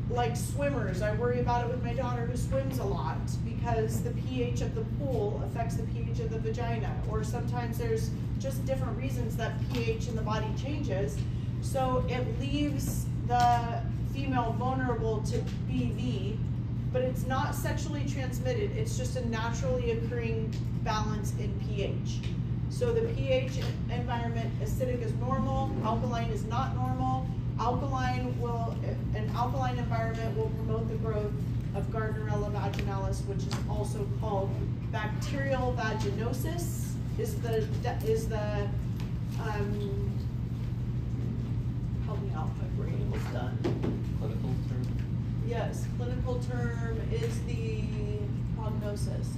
like swimmers, I worry about it with my daughter who swims a lot because the pH of the pool affects the pH of the vagina, or sometimes there's just different reasons that pH in the body changes. So it leaves the female vulnerable to BV, but it's not sexually transmitted. It's just a naturally occurring balance in pH. So the pH environment, acidic is normal, alkaline is not normal. An alkaline environment will promote the growth of Gardnerella vaginalis, which is also called bacterial vaginosis. Help me out, my brain was done. Clinical term? Yes, clinical term is the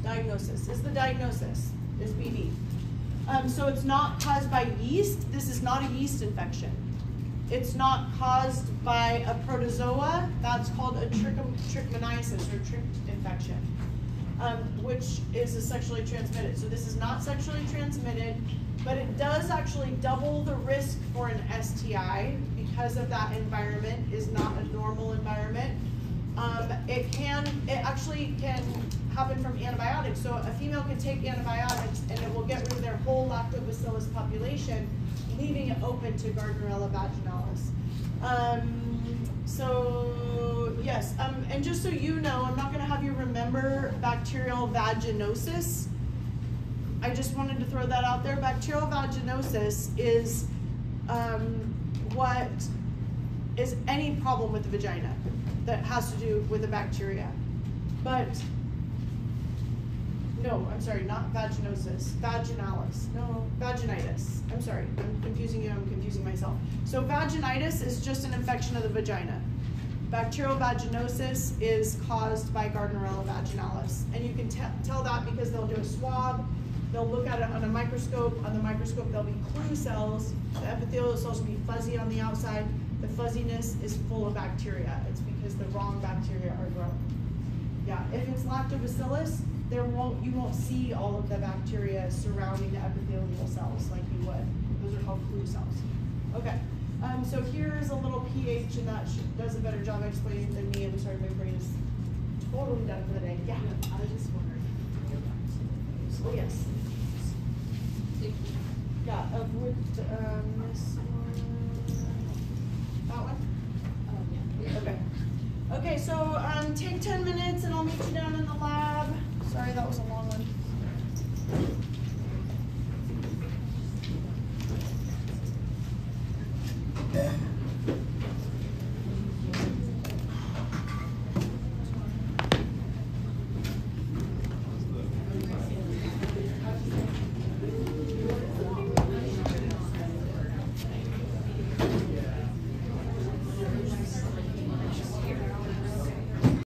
diagnosis is BV. So it's not caused by yeast. This is not a yeast infection. It's not caused by a protozoa. That's called a trichomoniasis or trich infection, which is a sexually transmitted. So this is not sexually transmitted, but it does actually double the risk for an STI because of that environment is not a normal environment. It actually can happen from antibiotics. So a female can take antibiotics and it will get rid of their whole lactobacillus population, leaving it open to Gardnerella vaginalis. So yes, and just so you know, I'm not gonna have you remember bacterial vaginosis. I just wanted to throw that out there. Bacterial vaginosis is what is any problem with the vagina that has to do with the bacteria. But no, I'm sorry, not vaginosis, vaginalis. No, vaginitis. I'm sorry, I'm confusing you, I'm confusing myself. So vaginitis is just an infection of the vagina. Bacterial vaginosis is caused by Gardnerella vaginalis. And you can tell that because they'll do a swab, they'll look at it on a microscope. On the microscope, there'll be clue cells. The epithelial cells will be fuzzy on the outside. The fuzziness is full of bacteria. It's because the wrong bacteria are growing. Yeah, if it's lactobacillus, you won't see all of the bacteria surrounding the epithelial cells like you would. Those are called clue cells. Okay, so here's a little pH, and that does a better job explaining than me. I'm sorry, my brain is totally done for the day. Yeah. I was just wondering. Oh yes. Yeah, with this one, that one? Yeah. Okay. Okay, so take 10 minutes and I'll meet you down in the lab. Sorry, that was a long one.